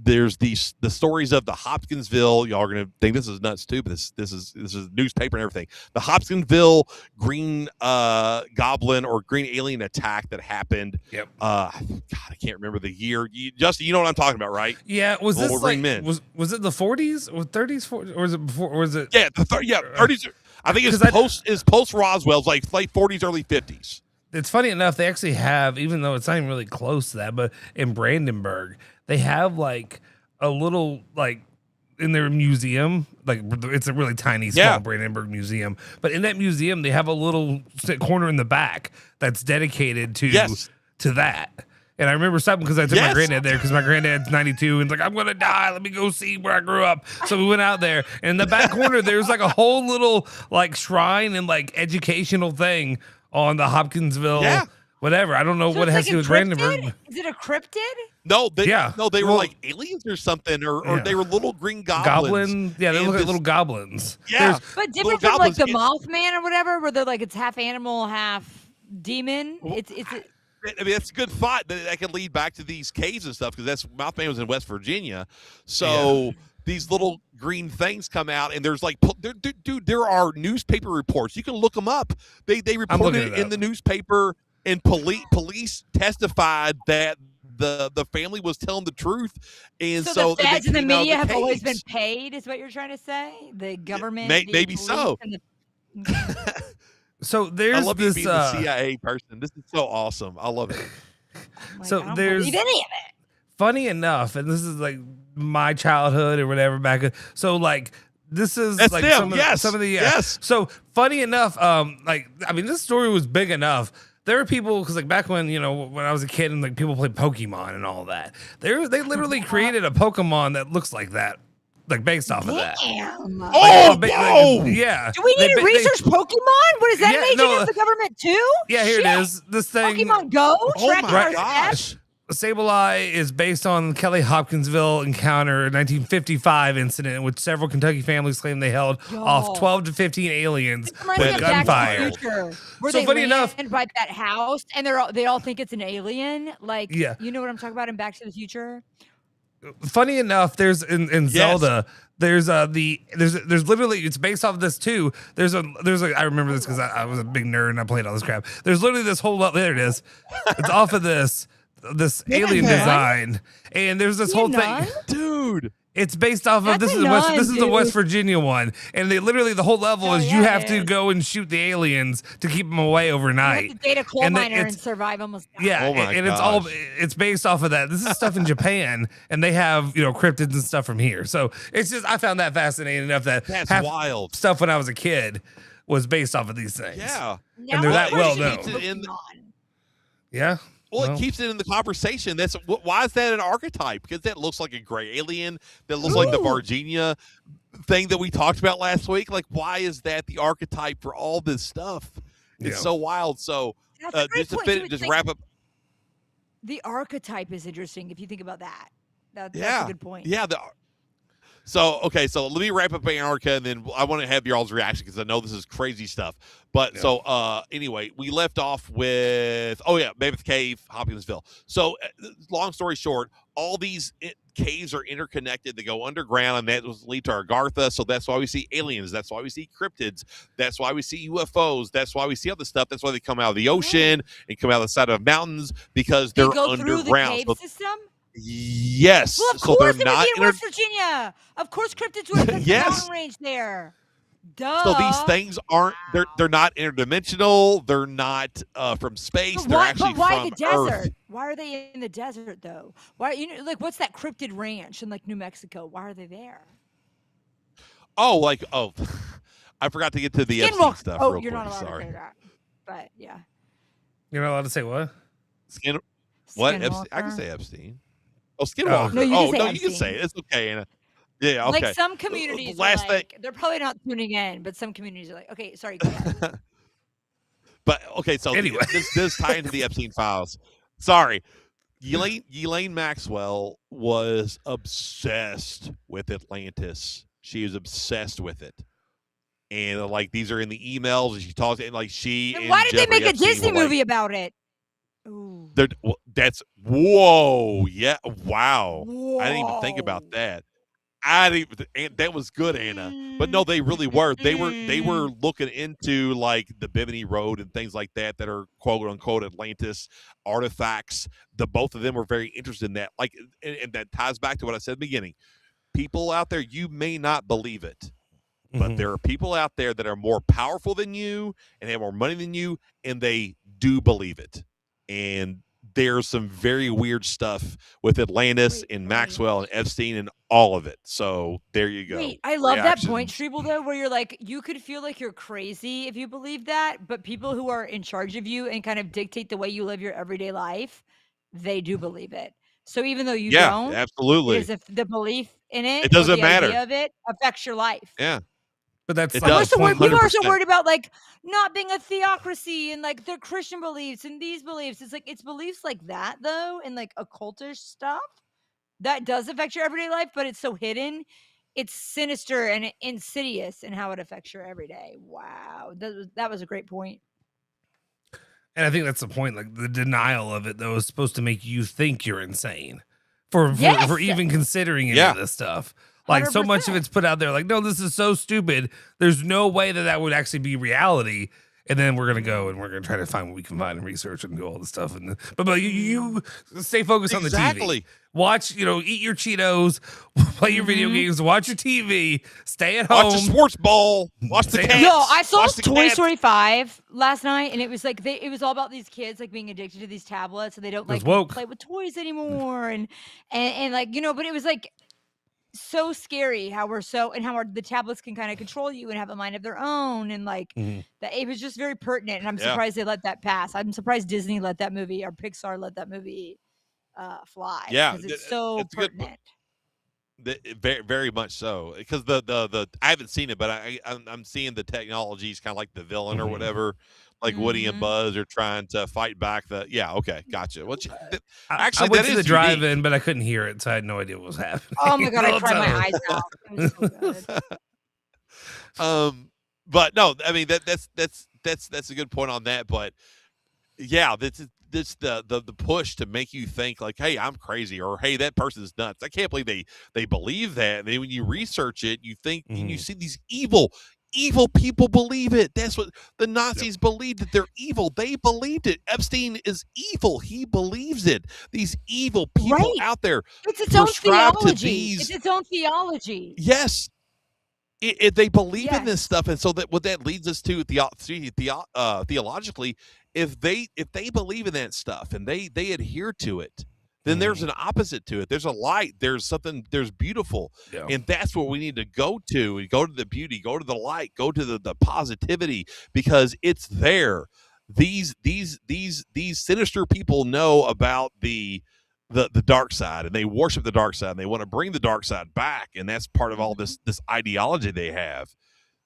the stories of the Hopkinsville. Y'all are gonna think this is nuts too, but this is newspaper and everything. The Hopkinsville green goblin or green alien attack that happened. Yep. God, I can't remember the year. Justin, you know what I'm talking about, right? Yeah. Was this like was it the 40s or 30s, 40s, or was it before? Or was it? Yeah, 30s. I think it's post Roswell's, like late 40s, early 50s. It's funny enough, they actually have, even though it's not even really close to that, but in Brandenburg, they have like a little, like in their museum, like it's a really tiny, small Brandenburg museum. But in that museum, they have a little corner in the back that's dedicated to that. And I remember something because I took my granddad there because my granddad's 92 and like, I'm going to die. Let me go see where I grew up. So we went out there. And in the back corner, there was like a whole little like shrine and like educational thing on the Hopkinsville, whatever. I don't know what it has to do with Brandenburg. Is it a cryptid? No, they were like aliens or something, or they were little green goblins. Yeah, they look like little goblins. Yeah, but different from like the Mothman or whatever, where they're like it's half animal, half demon. I mean, that's a good thought that could lead back to these caves and stuff, because Mothman was in West Virginia. So these little green things come out, and there's like, dude, there are newspaper reports. You can look them up. They reported it in the newspaper, and police testified that the family was telling the truth. And so the feds and the media have always been paid, is what you're trying to say? The government, maybe so. So there's I love this being the CIA person. This is so awesome. I love it. So I don't there's believe any of it. Funny enough, and this is like my childhood or whatever back. So like this is That's like them. some of the So funny enough, like I mean, this story was big enough. There are people because like back when when I was a kid and like people played Pokemon and all that. They literally created a Pokemon that looks like that. Like based off of that. Oh, yeah. Do we need to research Pokemon? What is that an agent of the government too? Yeah, here it is. This thing. Pokemon Go. Oh my gosh. Sableye is based on Kelly Hopkinsville encounter, a 1955 incident in which several Kentucky families claim they held off 12 to 15 aliens with gunfire. So funny enough, by that house, and they all think it's an alien. Like, you know what I'm talking about in Back to the Future. Funny enough, there's in Zelda, there's literally, it's based off of this too. There's a I remember this because I was a big nerd and I played all this crap. There's literally this whole there it is. It's off of this alien design, and there's this whole thing, dude. It's based off of this is the West Virginia one, and they literally the whole level is you have to go and shoot the aliens to keep them away overnight. You have to date a coal miner and survive almost. Yeah, it's based off of that. This is stuff in Japan, and they have cryptids and stuff from here. So it's just I found that fascinating enough that that's wild stuff when I was a kid was based off of these things. Yeah, and they're that well known. Yeah. Well, it keeps it in the conversation. Why is that an archetype? Because that looks like a gray alien. That looks like the Virginia thing that we talked about last week. Like, why is that the archetype for all this stuff? It's so wild. So, just wrap up. The archetype is interesting if you think about that. That's a good point. Yeah. So let me wrap up Antarctica, and then I want to have y'all's reaction because I know this is crazy stuff. But anyway, we left off with Mammoth Cave, Hopkinsville. So long story short, all these caves are interconnected. They go underground, and that was lead to Agartha. So that's why we see aliens. That's why we see cryptids. That's why we see UFOs. That's why we see other stuff. That's why they come out of the ocean and come out of the side of mountains because they're underground. Through the cave system? Yes. Well, of course it would be in West Virginia. Of course cryptids would have the mountain range there. Duh. So these things aren't they're not interdimensional. They're not from space. They're actually why from the desert? Earth. Why are they in the desert though? Why what's that cryptid ranch in like New Mexico? Why are they there? I forgot to get to the Epstein stuff. Oh, you're not allowed to say that. But yeah. You're not allowed to say what? Epstein? I can say Epstein. Oh, Skinwalker. No, you can say it. It's okay, Anna. Yeah, okay. Like some communities they're probably not tuning in, but some communities are like, okay, sorry, go ahead. But okay, so anyway, this tie into the Epstein files. Sorry. Ghislaine Maxwell was obsessed with Atlantis. She was obsessed with it. And these are in the emails, and she talks, and why did they make a Disney movie about it? Whoa, yeah, wow. Whoa. I didn't even think about that. That was good, Anna. But no, they really were. They were looking into the Bimini Road and things like that are quote unquote Atlantis artifacts. Both of them were very interested in that. And that ties back to what I said at the beginning. People out there, you may not believe it. But there are people out there that are more powerful than you and have more money than you, and they do believe it. And there's some very weird stuff with Atlantis and Maxwell and Epstein and all of it. So there you go. Wait, I love that point, Streble, though, where you're like, you could feel like you're crazy if you believe that, but people who are in charge of you and kind of dictate the way you live your everyday life they do believe it. So even though you Yeah, don't, absolutely. is if the belief in it, It doesn't or the matter. idea of it affects your life. Yeah. But that's It like does. People are so 100%. worried about like not being a theocracy and like their Christian beliefs and these beliefs. It's like it's beliefs like that though, and like occultish stuff that does affect your everyday life, but it's so hidden. It's sinister and insidious in how it affects your everyday. Wow, that was a great point. And I think that's the point. Like the denial of it, though, is supposed to make you think you're insane for even considering any of this stuff. Like 100%. So much of it's put out there. Like, no, this is so stupid. There's no way that would actually be reality. And then we're gonna go and we're gonna try to find what we can find and research and do all this stuff. And but you stay focused on the TV. Watch, eat your Cheetos, play your video games, watch your TV, stay at home, watch the sports ball, watch the cats. No, I saw Toy Story 5 last night, and it was like it was all about these kids like being addicted to these tablets, and they don't like play with toys anymore, and like but it was like so scary how the tablets can kind of control you and have a mind of their own, and like that it was just very pertinent, and I'm surprised they let that pass. I'm surprised Disney let that movie or Pixar let that movie fly. Yeah, because it's so pertinent. Very, very much so. Because the I haven't seen it, but I'm seeing the technologies kind of like the villain or whatever. Like Woody and Buzz are trying to fight back okay, gotcha. Well, actually, I went to the drive-in, but I couldn't hear it, so I had no idea what was happening. Oh my god, I cried my eyes out. It was so good. But no, I mean that's a good point on that. But yeah, this the push to make you think like, hey, I'm crazy, or hey, that person's nuts. I can't believe they believe that. And then when you research it, you think and you see these evil people believe it. That's what the Nazis believed, that they're evil. They believed it. Epstein is evil. He believes it. These evil people out there. It's its own theology. It's its own theology. Yes. They believe in this stuff, and so what that leads us to theologically, if they believe in that stuff and they adhere to it, then there's an opposite to it. There's a light. There's something. There's beautiful, and that's what we need to go to. We go to the beauty. Go to the light. Go to the positivity, because it's there. These sinister people know about the dark side, and they worship the dark side, and they want to bring the dark side back, and that's part of all this ideology they have.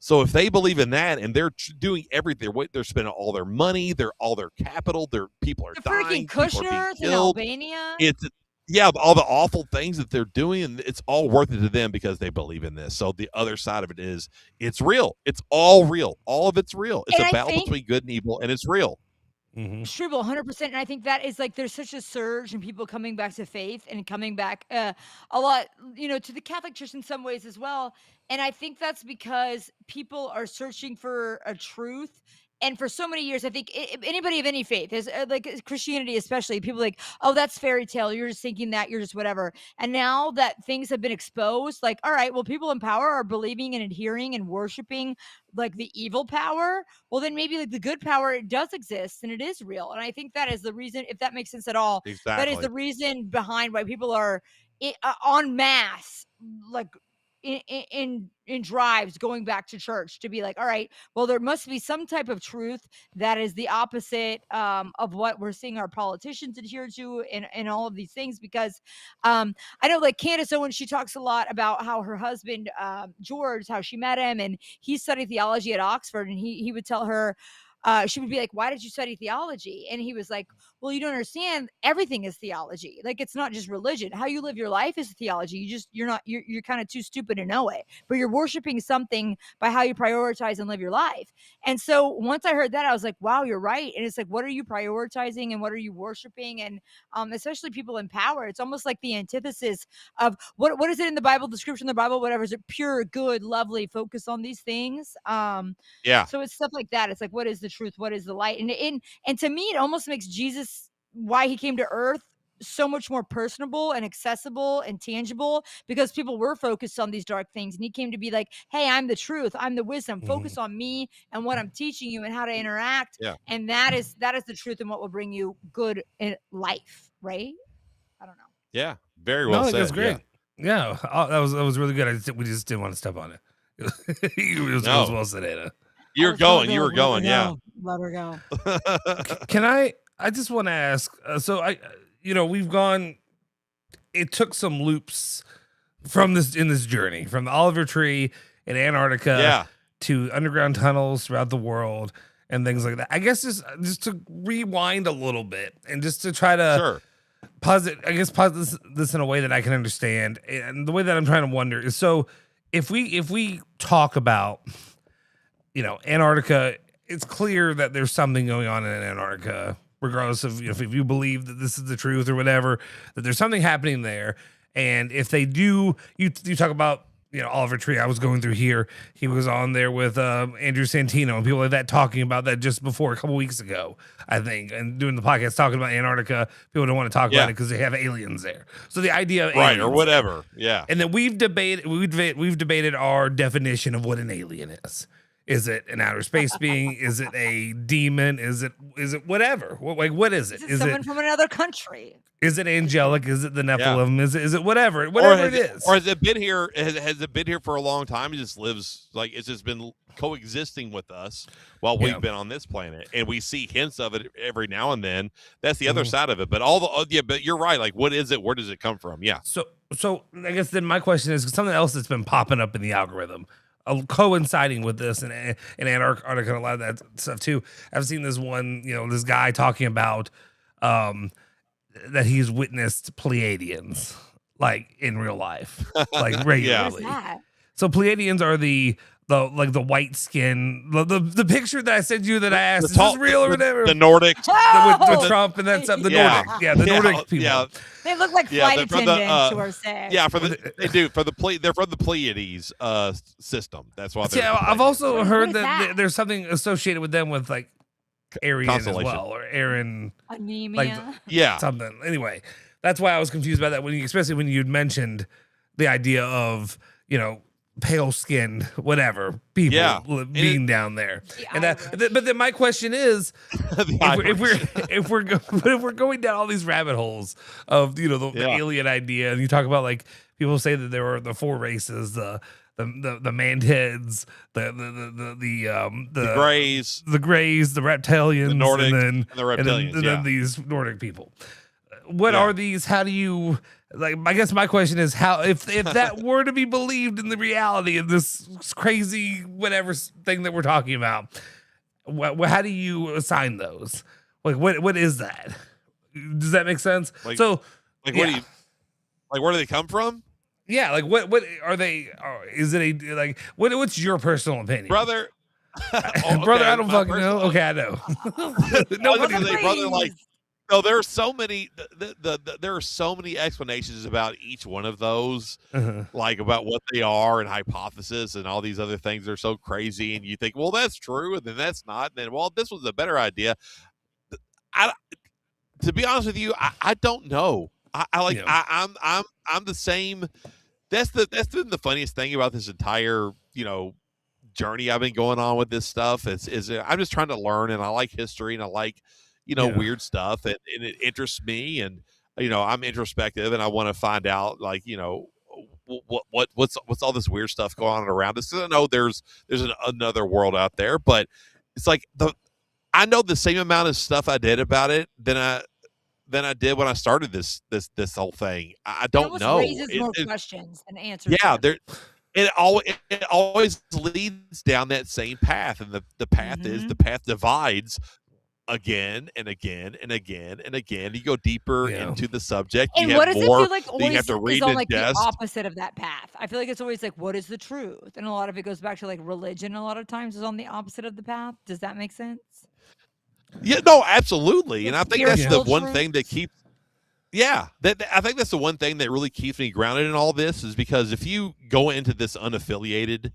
So if they believe in that, and they're doing everything, they're spending all their money, all their capital, their people are dying, freaking Kushners in Albania. It's all the awful things that they're doing, and it's all worth it to them because they believe in this. So the other side of it is, it's real. It's all real. All of it's real. It's a battle between good and evil, and it's real. Struble, 100%. And I think that is like there's such a surge in people coming back to faith and coming back a lot, to the Catholic Church in some ways as well. And I think that's because people are searching for a truth. And for so many years, I think anybody of any faith is like Christianity, especially people like, oh, that's fairy tale. You're just thinking that, you're just whatever. And now that things have been exposed, like, all right, well, people in power are believing and adhering and worshiping like the evil power. Well, then maybe like the good power, it does exist and it is real. And I think that is the reason, if that makes sense at all, that is the reason behind why people are en masse, like in drives going back to church, to be like, all right, well, there must be some type of truth that is the opposite of what we're seeing our politicians adhere to and all of these things. Because I know like Candace Owens, she talks a lot about how her husband George, how she met him, and he studied theology at Oxford, and he would tell her, she would be like, why did you study theology? And he was like, well, you don't understand. Everything is theology. Like, it's not just religion. How you live your life is theology. You're kind of too stupid to know it, but you're worshiping something by how you prioritize and live your life. And so once I heard that, I was like, wow, you're right. And it's like, what are you prioritizing and what are you worshiping? And especially people in power, it's almost like the antithesis of what is it in the Bible, description of the Bible, whatever. Is it pure, good, lovely, focus on these things? So it's stuff like that. It's like, what is the truth? What is the light? And to me, it almost makes Jesus, why he came to earth, so much more personable and accessible and tangible, because people were focused on these dark things, and he came to be like, hey, I'm the truth, I'm the wisdom, focus on me and what I'm teaching you and how to interact. And that is the truth and what will bring you good in life, right? I don't know. Very well said. That's great. Yeah, that was really good. We just didn't want to step on it. It was well said, Anna. You were going. Yeah. Let her go. Can I just want to ask, so we've gone. It took some loops from this journey, from the Oliver Tree in Antarctica to underground tunnels throughout the world and things like that. I guess just to rewind a little bit and just to try to pause this in a way that I can understand. And the way that I'm trying to wonder is, so if we talk about, Antarctica, it's clear that there's something going on in Antarctica, regardless of if you believe that this is the truth or whatever, that there's something happening there. And if they do, you talk about, Oliver Tree. I was going through here. He was on there with Andrew Santino and people like that, talking about that just before a couple weeks ago, I think, and doing the podcast talking about Antarctica. People don't want to talk about it because they have aliens there. So the idea of aliens, or whatever, and then we've debated our definition of what an alien is. Is it an outer space being? Is it a demon? Is it whatever? What is it? Is it someone from another country? Is it angelic? Is it the Nephilim? Is it whatever it is? Or has it been here? Has it been here for a long time? It just lives it's just been coexisting with us while we've been on this planet, and we see hints of it every now and then. That's the other side of it. But but you're right. Like, what is it? Where does it come from? Yeah. So I guess then my question is something else that's been popping up in the algorithm, coinciding with this and Antarctica and a lot of that stuff too. I've seen this one, this guy talking about that he's witnessed Pleiadians like in real life, like regularly. What is that? So Pleiadians are the white skin, the picture that I sent you that I asked, is this real or whatever? The Nordic with Trump and that stuff. The Nordic, the Nordic people. Yeah. They look like flight attendants who are sick. Yeah, they're from the Pleiades system. That's why. I've also heard that there's something associated with them with like Aryan as well, or Aaron anemia. Something. Anyway, that's why I was confused about that especially when you'd mentioned the idea of pale skinned whatever people being down there, but then my question is, if we're going down all these rabbit holes of the alien idea, and you talk about like people say that there are the four races, the mantids, the grays, the reptilians, the Nordic, and the reptilians, and then these Nordic people. What are these? How do you I guess my question is, how if that were to be believed in the reality of this crazy whatever thing that we're talking about, how do you assign those? Like what is that? Does that make sense? What do you where do they come from? Yeah, like what are they? Is it what's your personal opinion, brother? Brother, I don't fucking know. Okay, I know. Nobody, brother, no, there are so many. There are so many explanations about each one of those, like about what they are and hypothesis and all these other things. They're so crazy, and you think, well, that's true, and then that's not. And then, well, this was a better idea. To be honest with you, I don't know. I'm the same. That's been the funniest thing about this entire journey I've been going on with this stuff. Is I'm just trying to learn, and I like history, and I like weird stuff, and it interests me, and I'm introspective, and I want to find out what's all this weird stuff going on around us. I know there's another world out there, but it's like I know the same amount of stuff I did about it than I did when I started this whole thing. I don't know. It raises more questions than answers. Yeah, it always leads down that same path, and the path is the path divides again and again and again and again. You go deeper into the subject. And you what have does more, it feel like always you have to read is on and the opposite of that path? I feel like it's always like, what is the truth? And a lot of it goes back to like religion. A lot of times is on the opposite of the path. Does that make sense? Yeah, no, absolutely. And I think that's the one truth. thing that keeps. Yeah, I think that's the one thing that really keeps me grounded in all this, is because if you go into this unaffiliated,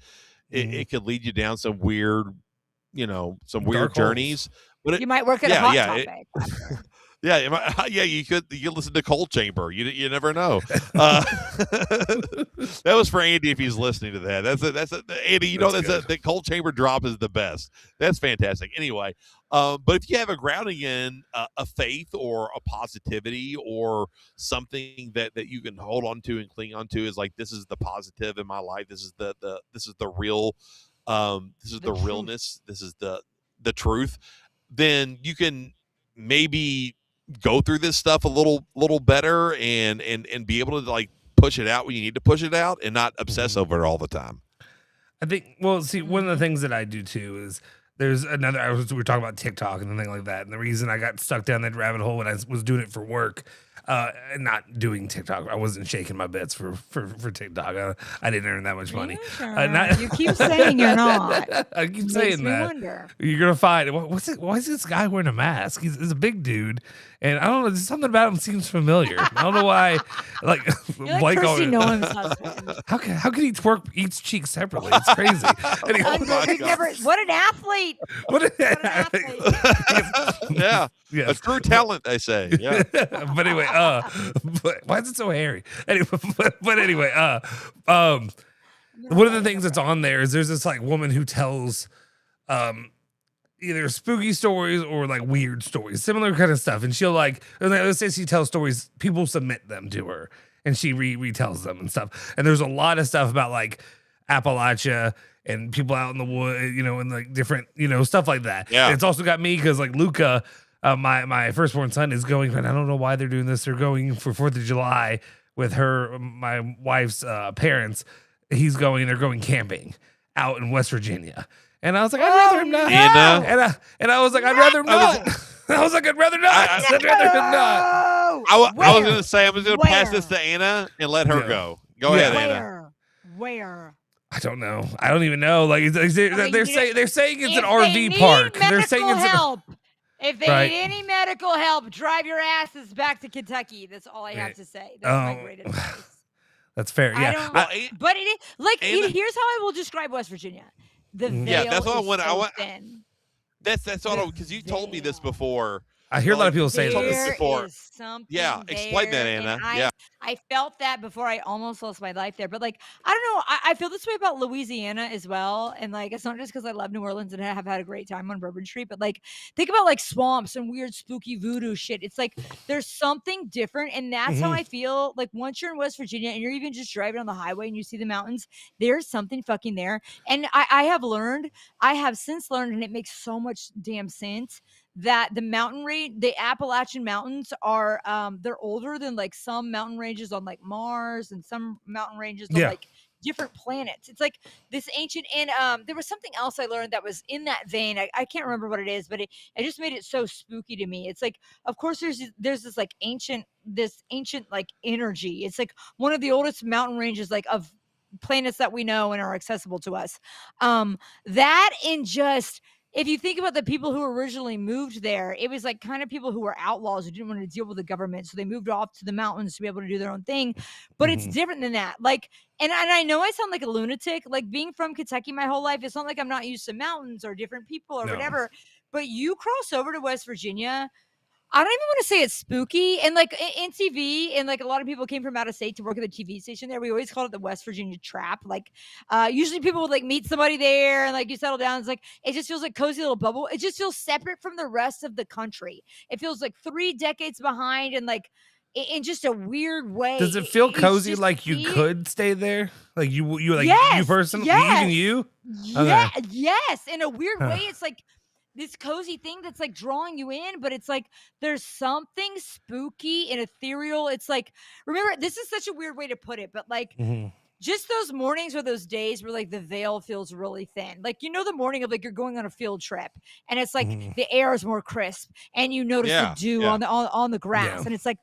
it could lead you down some weird, some weird journeys. But you might work at a hot topic. You could listen to Cold Chamber. You never know. That was for Andy if he's listening to that. That's Andy. That Cold Chamber drop is the best. That's fantastic. Anyway, but if you have a grounding in a faith or a positivity or something that you can hold on to and cling on to, is like, this is the positive in my life. This is the real. This is the realness. This is the truth. Then you can maybe go through this stuff a little better and be able to like push it out when you need to push it out and not obsess over it all the time. I think, well, see, one of the things that I do too is there's another, we were talking about TikTok and thing like that. And the reason I got stuck down that rabbit hole when I was doing it for work, and not doing TikTok, I wasn't shaking my bets for TikTok. I didn't earn that much money. You keep saying you're not. I keep saying that. Wonder. You're going to find, why is this guy wearing a mask? He's a big dude. And I don't know, there's something about him seems familiar. I don't know why. Like, you're like Kirsty Nolan's husband. How can he twerk each cheek separately? It's crazy. Anyway, what an athlete! What an athlete! Yeah, a true talent, they say. Yeah. But anyway, but why is it so hairy? Anyway, but anyway, one of the things that's on there is there's this like woman who tells either spooky stories or like weird stories, similar kind of stuff. And she'll like, let's say she tells stories, people submit them to her and she retells them and stuff. And there's a lot of stuff about like Appalachia and people out in the wood, and like different, stuff like that. Yeah. And it's also got me because like Luca, my firstborn son is going, and I don't know why they're doing this. They're going for 4th of July with my wife's parents. They're going camping out in West Virginia. And I was like, I'd rather him not. And I was like, I'd rather him not. I was like, I'd rather not. I'd rather him not. I was going to say, I was going to pass this to Anna and let her go. Go ahead, Anna. Where? I don't know. I don't even know. Like they're saying it's an RV park. They're saying it's help. If they need any medical help, drive your asses back to Kentucky. That's all I have to say. That's my great advice. That's fair. Yeah. But it is like here's how I will describe West Virginia. The veil that's what I want. That's all because you told me this before. I hear a lot of people say this before. Explain that, Anna. I felt that before I almost lost my life there. But like, I don't know. I feel this way about Louisiana as well. And like, it's not just because I love New Orleans and have had a great time on Bourbon Street, but like, think about like swamps and weird spooky voodoo shit. It's like there's something different. And that's how I feel like once you're in West Virginia and you're even just driving on the highway and you see the mountains, there's something fucking there. And I have since learned, and it makes so much damn sense, that the Appalachian Mountains are they're older than like some mountain ranges on like Mars and some mountain ranges on like different planets. It's like this ancient, and there was something else I learned that was in that vein. I can't remember what it is, but it just made it so spooky to me. It's like, of course there's this like ancient like energy. It's like one of the oldest mountain ranges like of planets that we know and are accessible to us. That and just, if you think about the people who originally moved there, it was like kind of people who were outlaws who didn't want to deal with the government. So they moved off to the mountains to be able to do their own thing. But it's different than that. Like, and I know I sound like a lunatic, like being from Kentucky my whole life. It's not like I'm not used to mountains or different people or whatever, but you cross over to West Virginia, I don't even want to say it's spooky. And like in TV, and like a lot of people came from out of state to work at the TV station there. We always called it the West Virginia Trap. Like usually people would like meet somebody there and like you settle down. It's like, it just feels like cozy little bubble. It just feels separate from the rest of the country. It feels like 3 decades behind and like in just a weird way. Does it feel cozy like you could stay there? Like you like you personally, even you? Yeah, yes. In a weird way, it's like this cozy thing that's like drawing you in, but it's like there's something spooky and ethereal. It's like, remember, this is such a weird way to put it, but like just those mornings or those days where like the veil feels really thin. Like, the morning of like you're going on a field trip and it's like the air is more crisp and you notice the dew on the grass and it's like,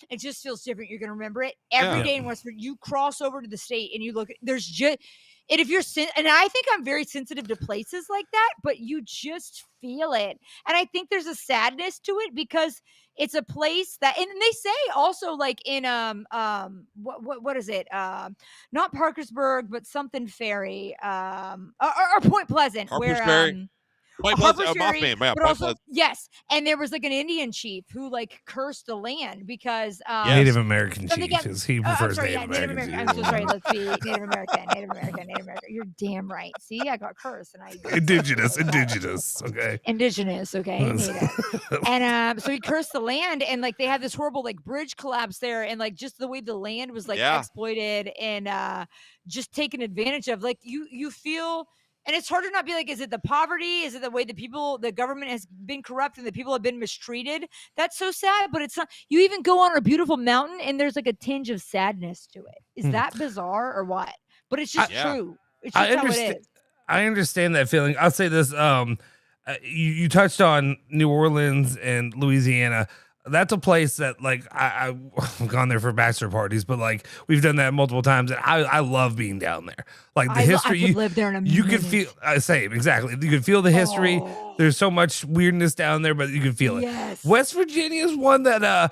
it just feels different. You're going to remember it every day in West Virginia. You cross over to the state and you look, there's just, and if you're, and I think I'm very sensitive to places like that, but you just feel it. And I think there's a sadness to it because it's a place that, and they say also like in, what is it? Not Parkersburg, but something Ferry, or Point Pleasant, yes, and there was like an Indian chief who like cursed the land because Native American chief because he prefers Native American. I'm so sorry. Let's see, Native American. You're damn right. See, I got cursed, and I indigenous. Okay, indigenous. Okay, Native. And so he cursed the land, and like they had this horrible like bridge collapse there, and like just the way the land was like exploited and just taken advantage of. Like you feel And it's hard to not be like, is it the poverty? Is it the way the government has been corrupt and the people have been mistreated? That's so sad, but it's not. You even go on a beautiful mountain and there's like a tinge of sadness to it. Is that bizarre or what? But it's just true. It's just how it is. I understand that feeling. I'll say this. You touched on New Orleans and Louisiana. That's a place that like I've gone there for bachelor parties, but like we've done that multiple times, and I love being down there. Like the history, I could live there in a you minute. could feel same exactly. You could feel the history. Oh. There's so much weirdness down there, but you can feel it. Yes. West Virginia is one that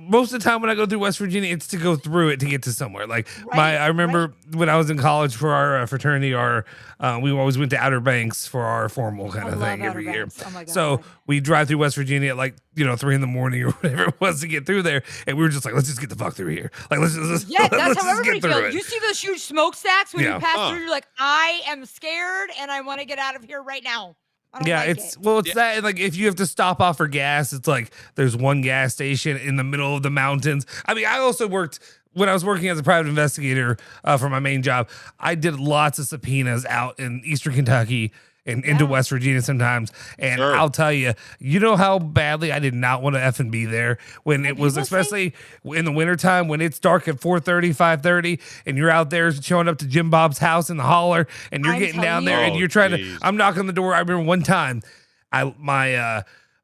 most of the time when I go through West Virginia, it's to go through it to get to somewhere. Like I remember when I was in college for our fraternity, we always went to Outer Banks for our formal kind of thing every year. Oh my God. So we drive through West Virginia at like 3 a.m. or whatever it was to get through there, and we were just like, let's just get the fuck through here. Like let's just that's how everybody feels. You see those huge smokestacks when you pass through, you're like, I am scared and I want to get out of here right now. It's that, like if you have to stop off for gas, it's like there's one gas station in the middle of the mountains. I mean, I also worked when I was working as a private investigator for my main job. I did lots of subpoenas out in Eastern Kentucky and into West Virginia sometimes. And I'll tell you, how badly I did not want to effing be there when it was, especially in the wintertime when it's dark at 4:30, 5:30, and you're out there showing up to Jim Bob's house in the holler, and you're getting down there and you're trying to, I'm knocking on the door. I remember one time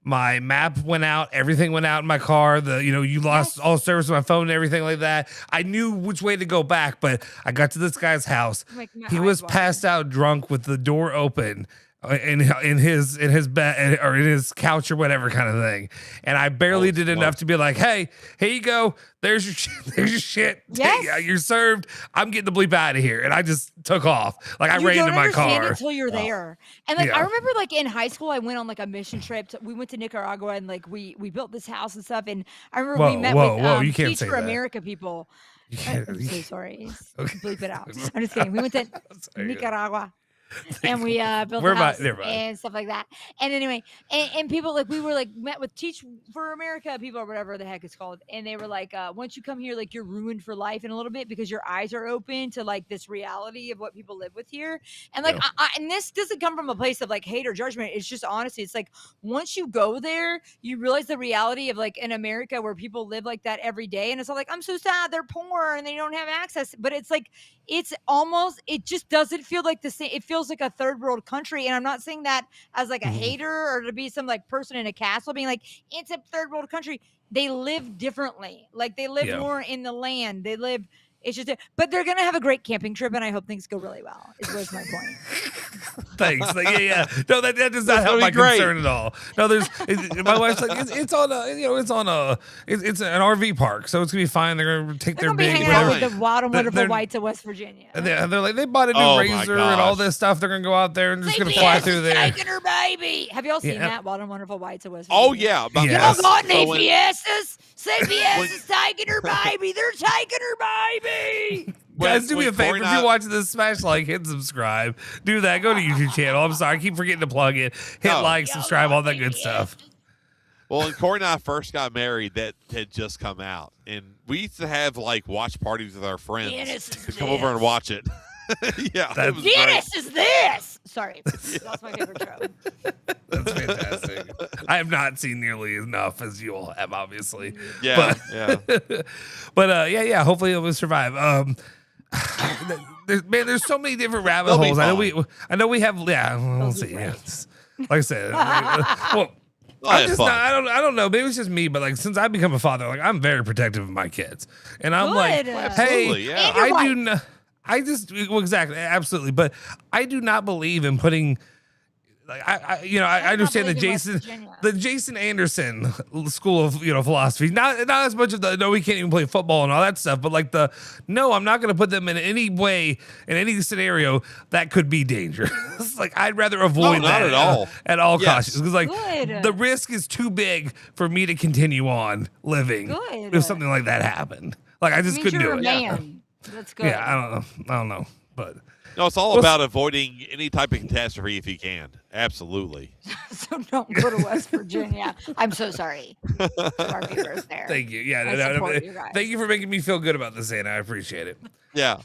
my map went out, everything went out in my car. You lost all service on my phone and everything like that. I knew which way to go back, but I got to this guy's house. He was passed out drunk with the door open in his bed or in his couch or whatever kind of thing. And I barely did enough to be like, hey, here you go. There's your shit. There's your shit. Yes. You're served. I'm getting the bleep out of here. And I just took off. Like I ran to my car. Until you're there. And like I remember like in high school, I went on like a mission trip. We went to Nicaragua and like we built this house and stuff. And I remember we met with you can't Teach say for that. America people. I'm so sorry. Bleep it out. I'm just kidding. We went to Nicaragua. And we built a house and stuff like that. And anyway, and people like we were like met with Teach for America people or whatever the heck it's called. And they were like, once you come here, like you're ruined for life in a little bit because your eyes are open to like this reality of what people live with here. And like, and this doesn't come from a place of like hate or judgment. It's just honesty. It's like once you go there, you realize the reality of like in America where people live like that every day. And it's all like, I'm so sad they're poor and they don't have access. But it's like, it just doesn't feel like the same. It feels like a third world country. And I'm not saying that as like a hater or to be some like person in a castle being like, it's a third world country. They live differently. Like they live more in the land. They live, it's just, but they're going to have a great camping trip. And I hope things go really well. Was my point. Thanks. Like, no, that does not help my concern at all. No, my wife's like, it's on a, it's an RV park, so it's gonna be fine. They're gonna take their big. Hanging out with the wild and wonderful whites of West Virginia. And they're like, they bought a new razor and all this stuff. They're gonna go out there and just gonna fly through there. Taking her baby. Have y'all seen that Wild and Wonderful Whites of West Virginia? Oh yeah. Y'all got any Fiestas? Say Fiesta's taking her baby. They're taking her baby. Guys, do me a favor. If you're watching this, smash like, hit subscribe. Do that. Go to YouTube channel. I'm sorry. I keep forgetting to plug it. Hit like, subscribe, all that good stuff. Well, when Corey and I first got married, that had just come out. And we used to have like watch parties with our friends to come over and watch it. Guinness is this. Sorry. That's my favorite show. That's fantastic. I have not seen nearly enough as you all have, obviously. Yeah. But hopefully it will survive. There's so many different rabbit holes. I know we have. Yeah, we'll see. Yeah. Like I said, well, I'm just not, I don't know. Maybe it's just me, but like since I've become a father, like I'm very protective of my kids, and I'm like, hey, I do not. Exactly, absolutely, but I do not believe in putting. Like I understand the Jason Anderson school of philosophy. Not as much of the we can't even play football and all that stuff, but like I'm not going to put them in any way in any scenario that could be dangerous. Like I'd rather avoid that at all costs because like the risk is too big for me to continue on living if something like that happened. Like I just couldn't do it. Man. That's good. Yeah, I don't know, but. No, it's all about avoiding any type of catastrophe if you can. Absolutely. So don't go to West Virginia. I'm so sorry. Our viewers there. Thank you. Yeah, thank you for making me feel good about this, Anna. I appreciate it. Yeah.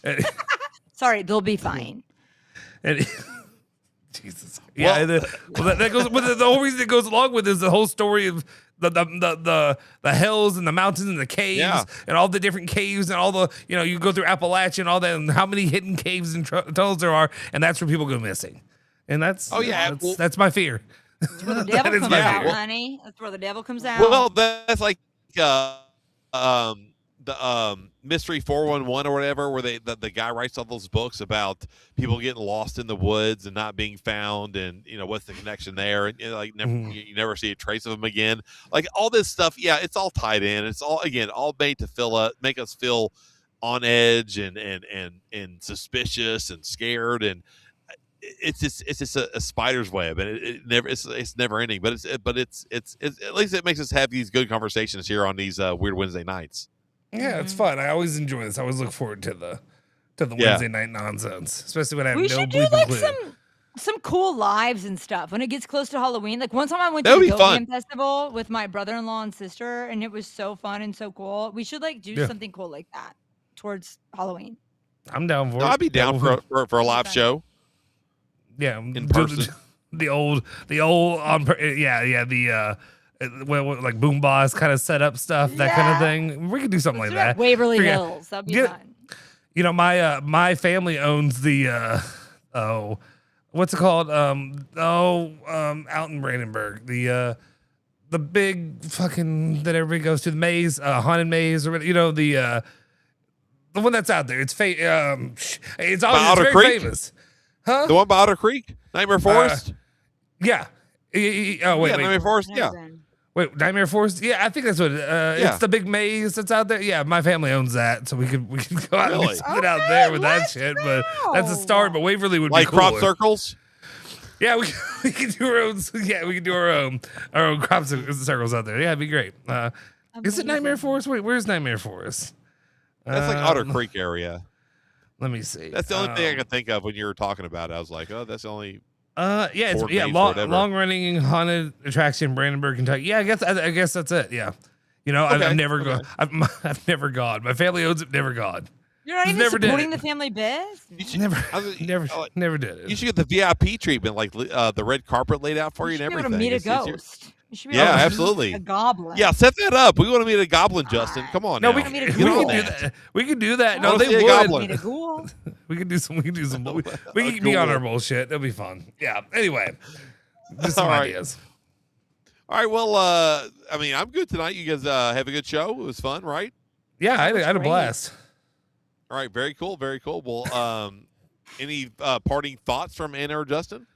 Sorry, they'll be fine. Jesus. Yeah, that goes. But the whole reason it goes along with is the whole story of the hills and the mountains and the caves and all the different caves and all the you go through Appalachia and all that and how many hidden caves and tunnels there are, and that's where people go missing. And that's that's my fear. That's where the devil comes out, honey. That's where the devil comes out. Well, that's like the Mystery 411 or whatever, where the guy writes all those books about people getting lost in the woods and not being found, and what's the connection there, and you never see a trace of them again. Like all this stuff, it's all tied in. It's all made to make us feel on edge and suspicious and scared, and it's just a spider's web, and it's never ending. But it's at least it makes us have these good conversations here on these Weird Wednesday nights. Yeah, it's fun. I always enjoy this. I always look forward to the Wednesday night nonsense, especially when I have no should bleeping do like clue. some cool lives and stuff when it gets close to Halloween. Like one time I went to the Film Festival with my brother-in-law and sister, and it was so fun and so cool. We should do something cool like that towards Halloween. I'm down for it. I'd be down for a live show. Yeah, in person. The old like boom boss kind of setup stuff, that kind of thing. We could do something like that. Waverly Hills, that'd be fun. My family owns the what's it called? Out in Brandenburg, the big fucking that everybody goes to, the maze, haunted maze, or the one that's out there. It's it's obviously very famous. Huh? The one by Otter Creek? Nightmare Forest? Yeah. Wait. Nightmare Forest? Yeah. Wait, Nightmare Forest? Yeah, I think that's what it's the big maze that's out there. Yeah, my family owns that, so we could go out and sit out there with that shit. But that's a start. But Waverly would be cool. Like crop circles? Yeah, we can do our own. Yeah, we can do our own crop circles out there. Yeah, it'd be great. Is it Nightmare Forest? Wait, where's Nightmare Forest? That's like Otter Creek area. Let me see. That's the only thing I could think of when you were talking about it. I was like, oh, that's the only. Long running haunted attraction in Brandenburg, Kentucky. Yeah, I guess that's it. Yeah, I've never gone. I've never gone. My family owns it. Never gone. You're not even supporting the family biz. Never did it. You should get the VIP treatment, like the red carpet laid out for you and everything. You should be able to meet a ghost. Absolutely. A goblin. Yeah, set that up. We want to meet a goblin, Justin. Come on. No, now. we can do that. We can do that. No, they would. We can do some. We can be on our bullshit. It'll be fun. Yeah. Anyway, just some ideas. All right. Well, I'm good tonight. You guys have a good show. It was fun, right? Yeah, I had a blast. All right. Very cool. Very cool. Well, any parting thoughts from Anna or Justin?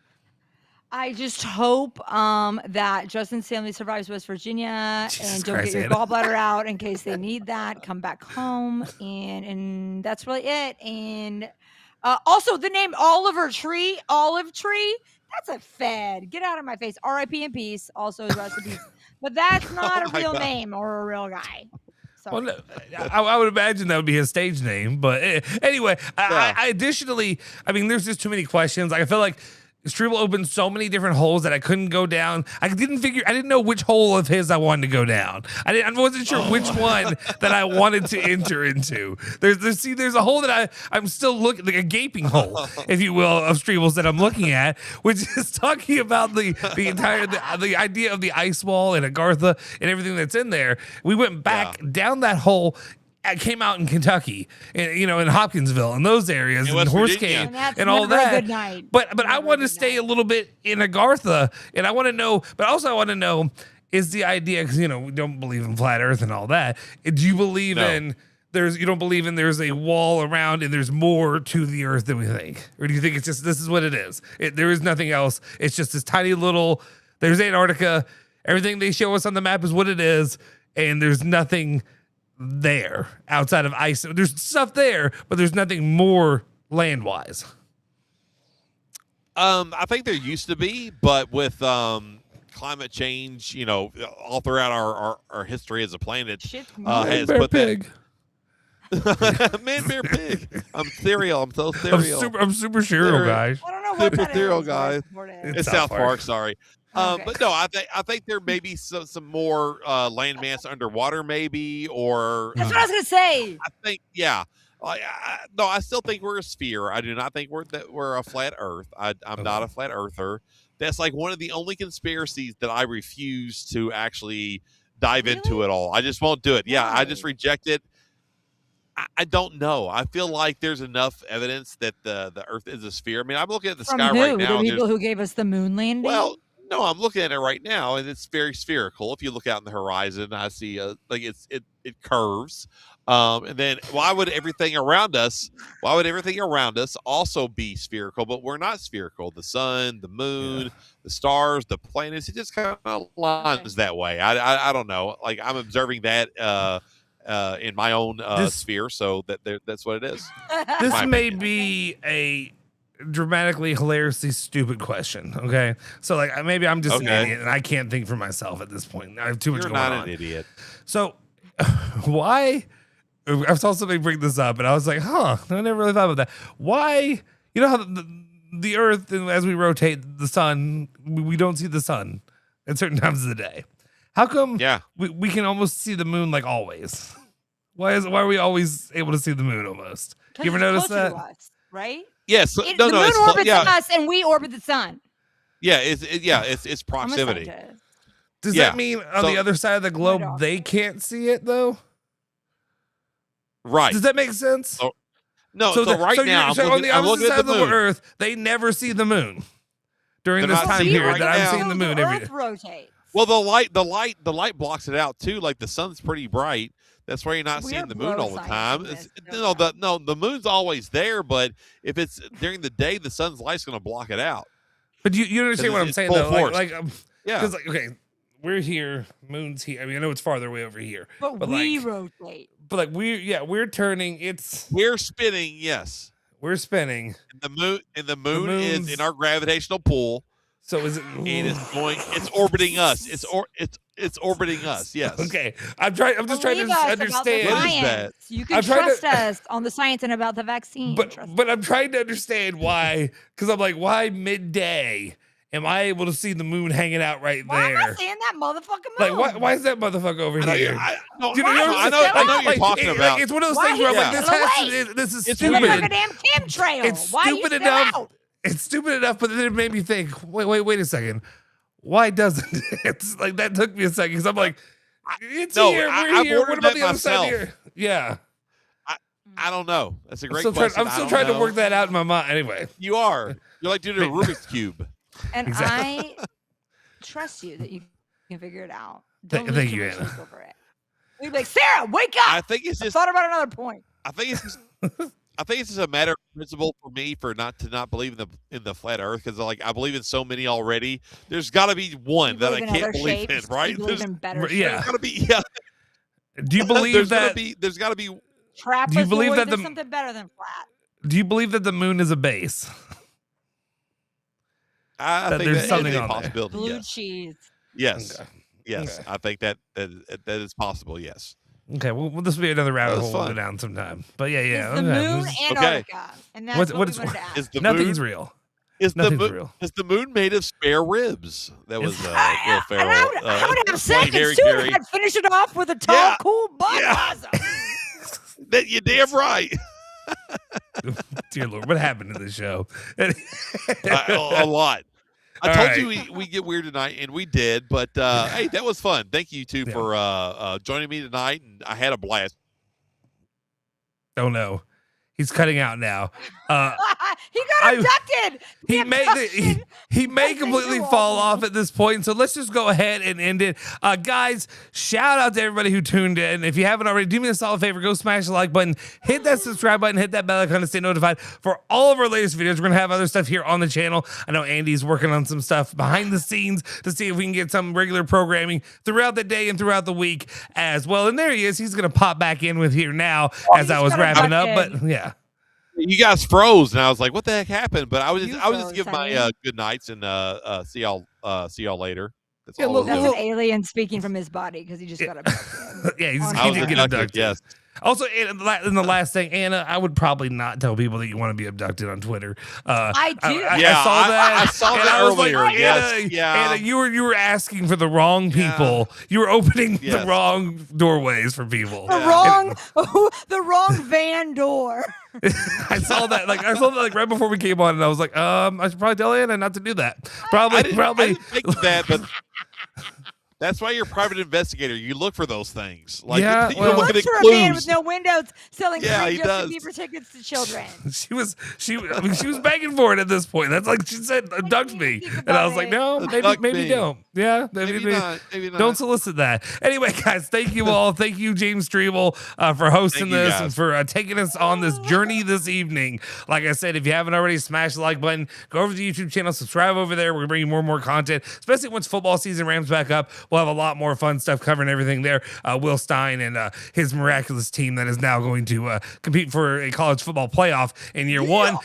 I just hope that Justin's family survives West Virginia and don't get your gallbladder out in case they need that. Come back home, and that's really it. And also the name Olive Tree, that's a fed. Get out of my face. R.I.P. in peace. Also his recipes, but that's not a real name or a real guy. Well, I would imagine that would be his stage name, but anyway. I additionally, there's just too many questions. I feel like Streble opened so many different holes that I couldn't go down. I didn't know which hole of his I wanted to go down. I wasn't sure which one that I wanted to enter into. There's a hole that I'm still looking, like a gaping hole, if you will, of Streble's that I'm looking at, which is talking about the entire the idea of the ice wall and Agartha and everything that's in there. We went back down that hole. I came out in Kentucky, and in Hopkinsville, and those areas, and Horse Cave, and all that. But I want to stay a little bit in Agartha, and I want to know. But also, I want to know is the idea, because we don't believe in flat Earth and all that. Do you believe in you don't believe in there's a wall around and there's more to the Earth than we think, or do you think it's just this is what it is? There is nothing else. It's just this tiny little. There's Antarctica. Everything they show us on the map is what it is, and there's nothing there outside of ice. There's stuff there, but there's nothing more land-wise. I think there used to be, but with climate change, all throughout our history as a planet, has put pig. Man, bear, pig. I'm cereal. I'm so cereal. I'm super cereal, guys. I don't know what super cereal, guys. It's South Park. Sorry. Okay. But no, I think there may be some more landmass underwater, maybe, or that's what I was gonna say. I think, yeah. No, I still think we're a sphere. I do not think we're a flat Earth. I'm not a flat earther. That's like one of the only conspiracies that I refuse to actually dive into at all. I just won't do it. Yeah, I just reject it. I don't know. I feel like there's enough evidence that the Earth is a sphere. I mean, I'm looking at the sky right now. The people who gave us the moon landing? Well, no, I'm looking at it right now, and it's very spherical. If you look out in the horizon, I see like it curves. And then why would everything around us also be spherical? But we're not spherical. The sun, the moon, the stars, the planets, it just kind of lines that way. I don't know. Like I'm observing that in my own sphere, so that's what it is. This may be a dramatically hilariously stupid question. Okay, so like maybe I'm just an idiot and I can't think for myself at this point. I have too much going on. You're not an idiot. So why? I saw somebody bring this up and I was like, I never really thought about that. Why? You know how the Earth, as we rotate the sun, we don't see the sun at certain times of the day. How come we can almost see the moon like always? Why are we always able to see the moon almost? You ever notice that? Us, right? Yes. The moon orbits us and we orbit the sun. Yeah, it's proximity. Does that mean on the other side of the globe they can't see it though? Right. Does that make sense? No. So on the opposite side of the Earth, they never see the moon during this time period that I'm seeing the moon every day. Rotates. Well, the light blocks it out too. Like the sun's pretty bright. That's why you're not seeing the moon all the time. The moon's always there, but if it's during the day, the sun's light's going to block it out. But you understand what I'm saying though? Because we're here, moon's here. I mean, I know it's farther away over here, but we rotate. But like we're turning. We're spinning. Yes, we're spinning. And the moon is in our gravitational pull. So is it? It is going. It's orbiting us. It's orbiting us. Yes. Okay. I'm just trying to understand. What is that? You can trust us on the science and about the vaccine. But I'm trying to understand why. Because I'm like, why midday am I able to see the moon hanging out right there? Why am I seeing that motherfucking moon? Like, why is that motherfucker over here? I know what you're talking about. Like, it's one of those things where I'm like, this is stupid. It's like a damn chemtrail. It's stupid enough. Out? It's stupid enough, but then it made me think, wait a second. Why doesn't it? It's like that took me a second because I'm like, it's here, we're here. What about the other side here? Yeah. I don't know. That's a great question. I'm still trying to work that out in my mind. Anyway. You are. You're like doing a Rubik's Cube. And I trust you that you can figure it out. Thank you, Anna. We'd be like, Sarah, wake up. I think it's just. I thought about another point. I think it's just a matter of principle for me for not believe in the flat Earth because like I believe in so many already. There's got to be one that I can't believe in, right? There's got to be. Do you believe that? There's got to be. Trapezoid, do you believe that there's something better than flat? Do you believe that the moon is a base? I think there's something is a on possibility. Blue yes. cheese. Yes. Okay. Yes. Okay. I think that is possible. Yes. Okay, well, this will be another rabbit hole to go down sometime. But yeah. Is the moon Antarctica? And that's what we wanted to ask. Nothing's real. Nothing's real. Is the moon made of spare ribs? That was Will Ferrell. I would have seconds too if I'd finish it off with a tall, cool Budweiser. You're damn right. Dear Lord, what happened to this show? A lot. I told you we get weird tonight, and we did. But hey, that was fun. Thank you two for joining me tonight, and I had a blast. Oh no, he's cutting out now. He got abducted. He may completely fall off at this point, so let's just go ahead and end it. Guys, shout out to everybody who tuned in. If you haven't already, do me a solid favor, go smash the like button, hit that subscribe button, hit that bell icon to stay notified for all of our latest videos. We're going to have other stuff here on the channel. I know Andy's working on some stuff behind the scenes to see if we can get some regular programming throughout the day and throughout the week as well. And there he is. He's going to pop back in with here now as I was wrapping up. But yeah. You guys froze, and I was like, "What the heck happened?" But I was just giving my good nights and see y'all later. That's an alien speaking from his body because he just got abducted. Yeah, he did get abducted. Yes. Also, in the last thing, Anna, I would probably not tell people that you want to be abducted on Twitter. I do. I saw that. I saw and that I was earlier. Like, yes. Anna, you were asking for the wrong people. Yeah. You were opening the wrong doorways for people. The wrong van door. I saw that right before we came on, and I was like, I should probably tell Anna not to do that. Probably. I didn't think that, but that's why you're a private investigator. You look for those things. Like, you don't look at for clues. A man with no windows selling free Justin Bieber tickets to children. She was begging for it at this point. That's like she said, abduct me, and I was like, no, maybe don't. Yeah, maybe not. Don't solicit that. Anyway, guys, thank you all. Thank you, James Streble, for hosting this and for taking us on this journey this evening. Like I said, if you haven't already, smash the like button. Go over to the YouTube channel, subscribe over there. We're bringing more and more content, especially once football season ramps back up. We'll have a lot more fun stuff covering everything there. Will Stein and his miraculous team that is now going to compete for a college football playoff in year one.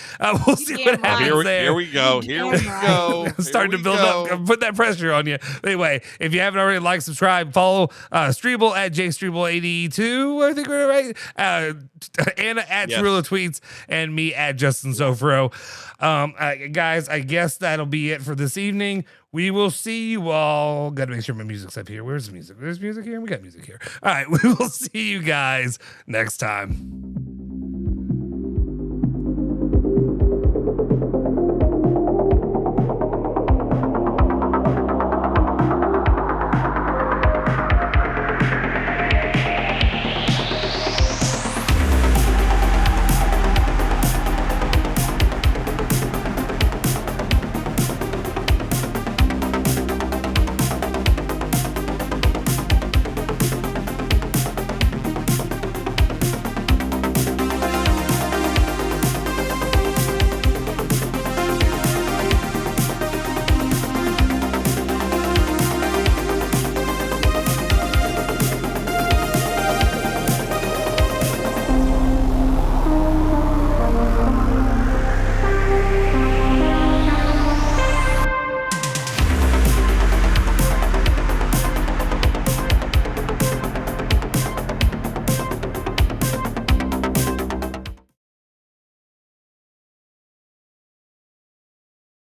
We'll see what happens there. Here we go. Starting to build up, put that pressure on you. Anyway, if you haven't already, like, subscribe, follow Streble at JStreble82. I think we're right. Anna at Tarullo Tweets, and me at Justin Soforo. Guys, I guess that'll be it for this evening. We will see you all. Got to make sure my music's up here. Where's the music? There's music here. We got music here. All right. We will see you guys next time.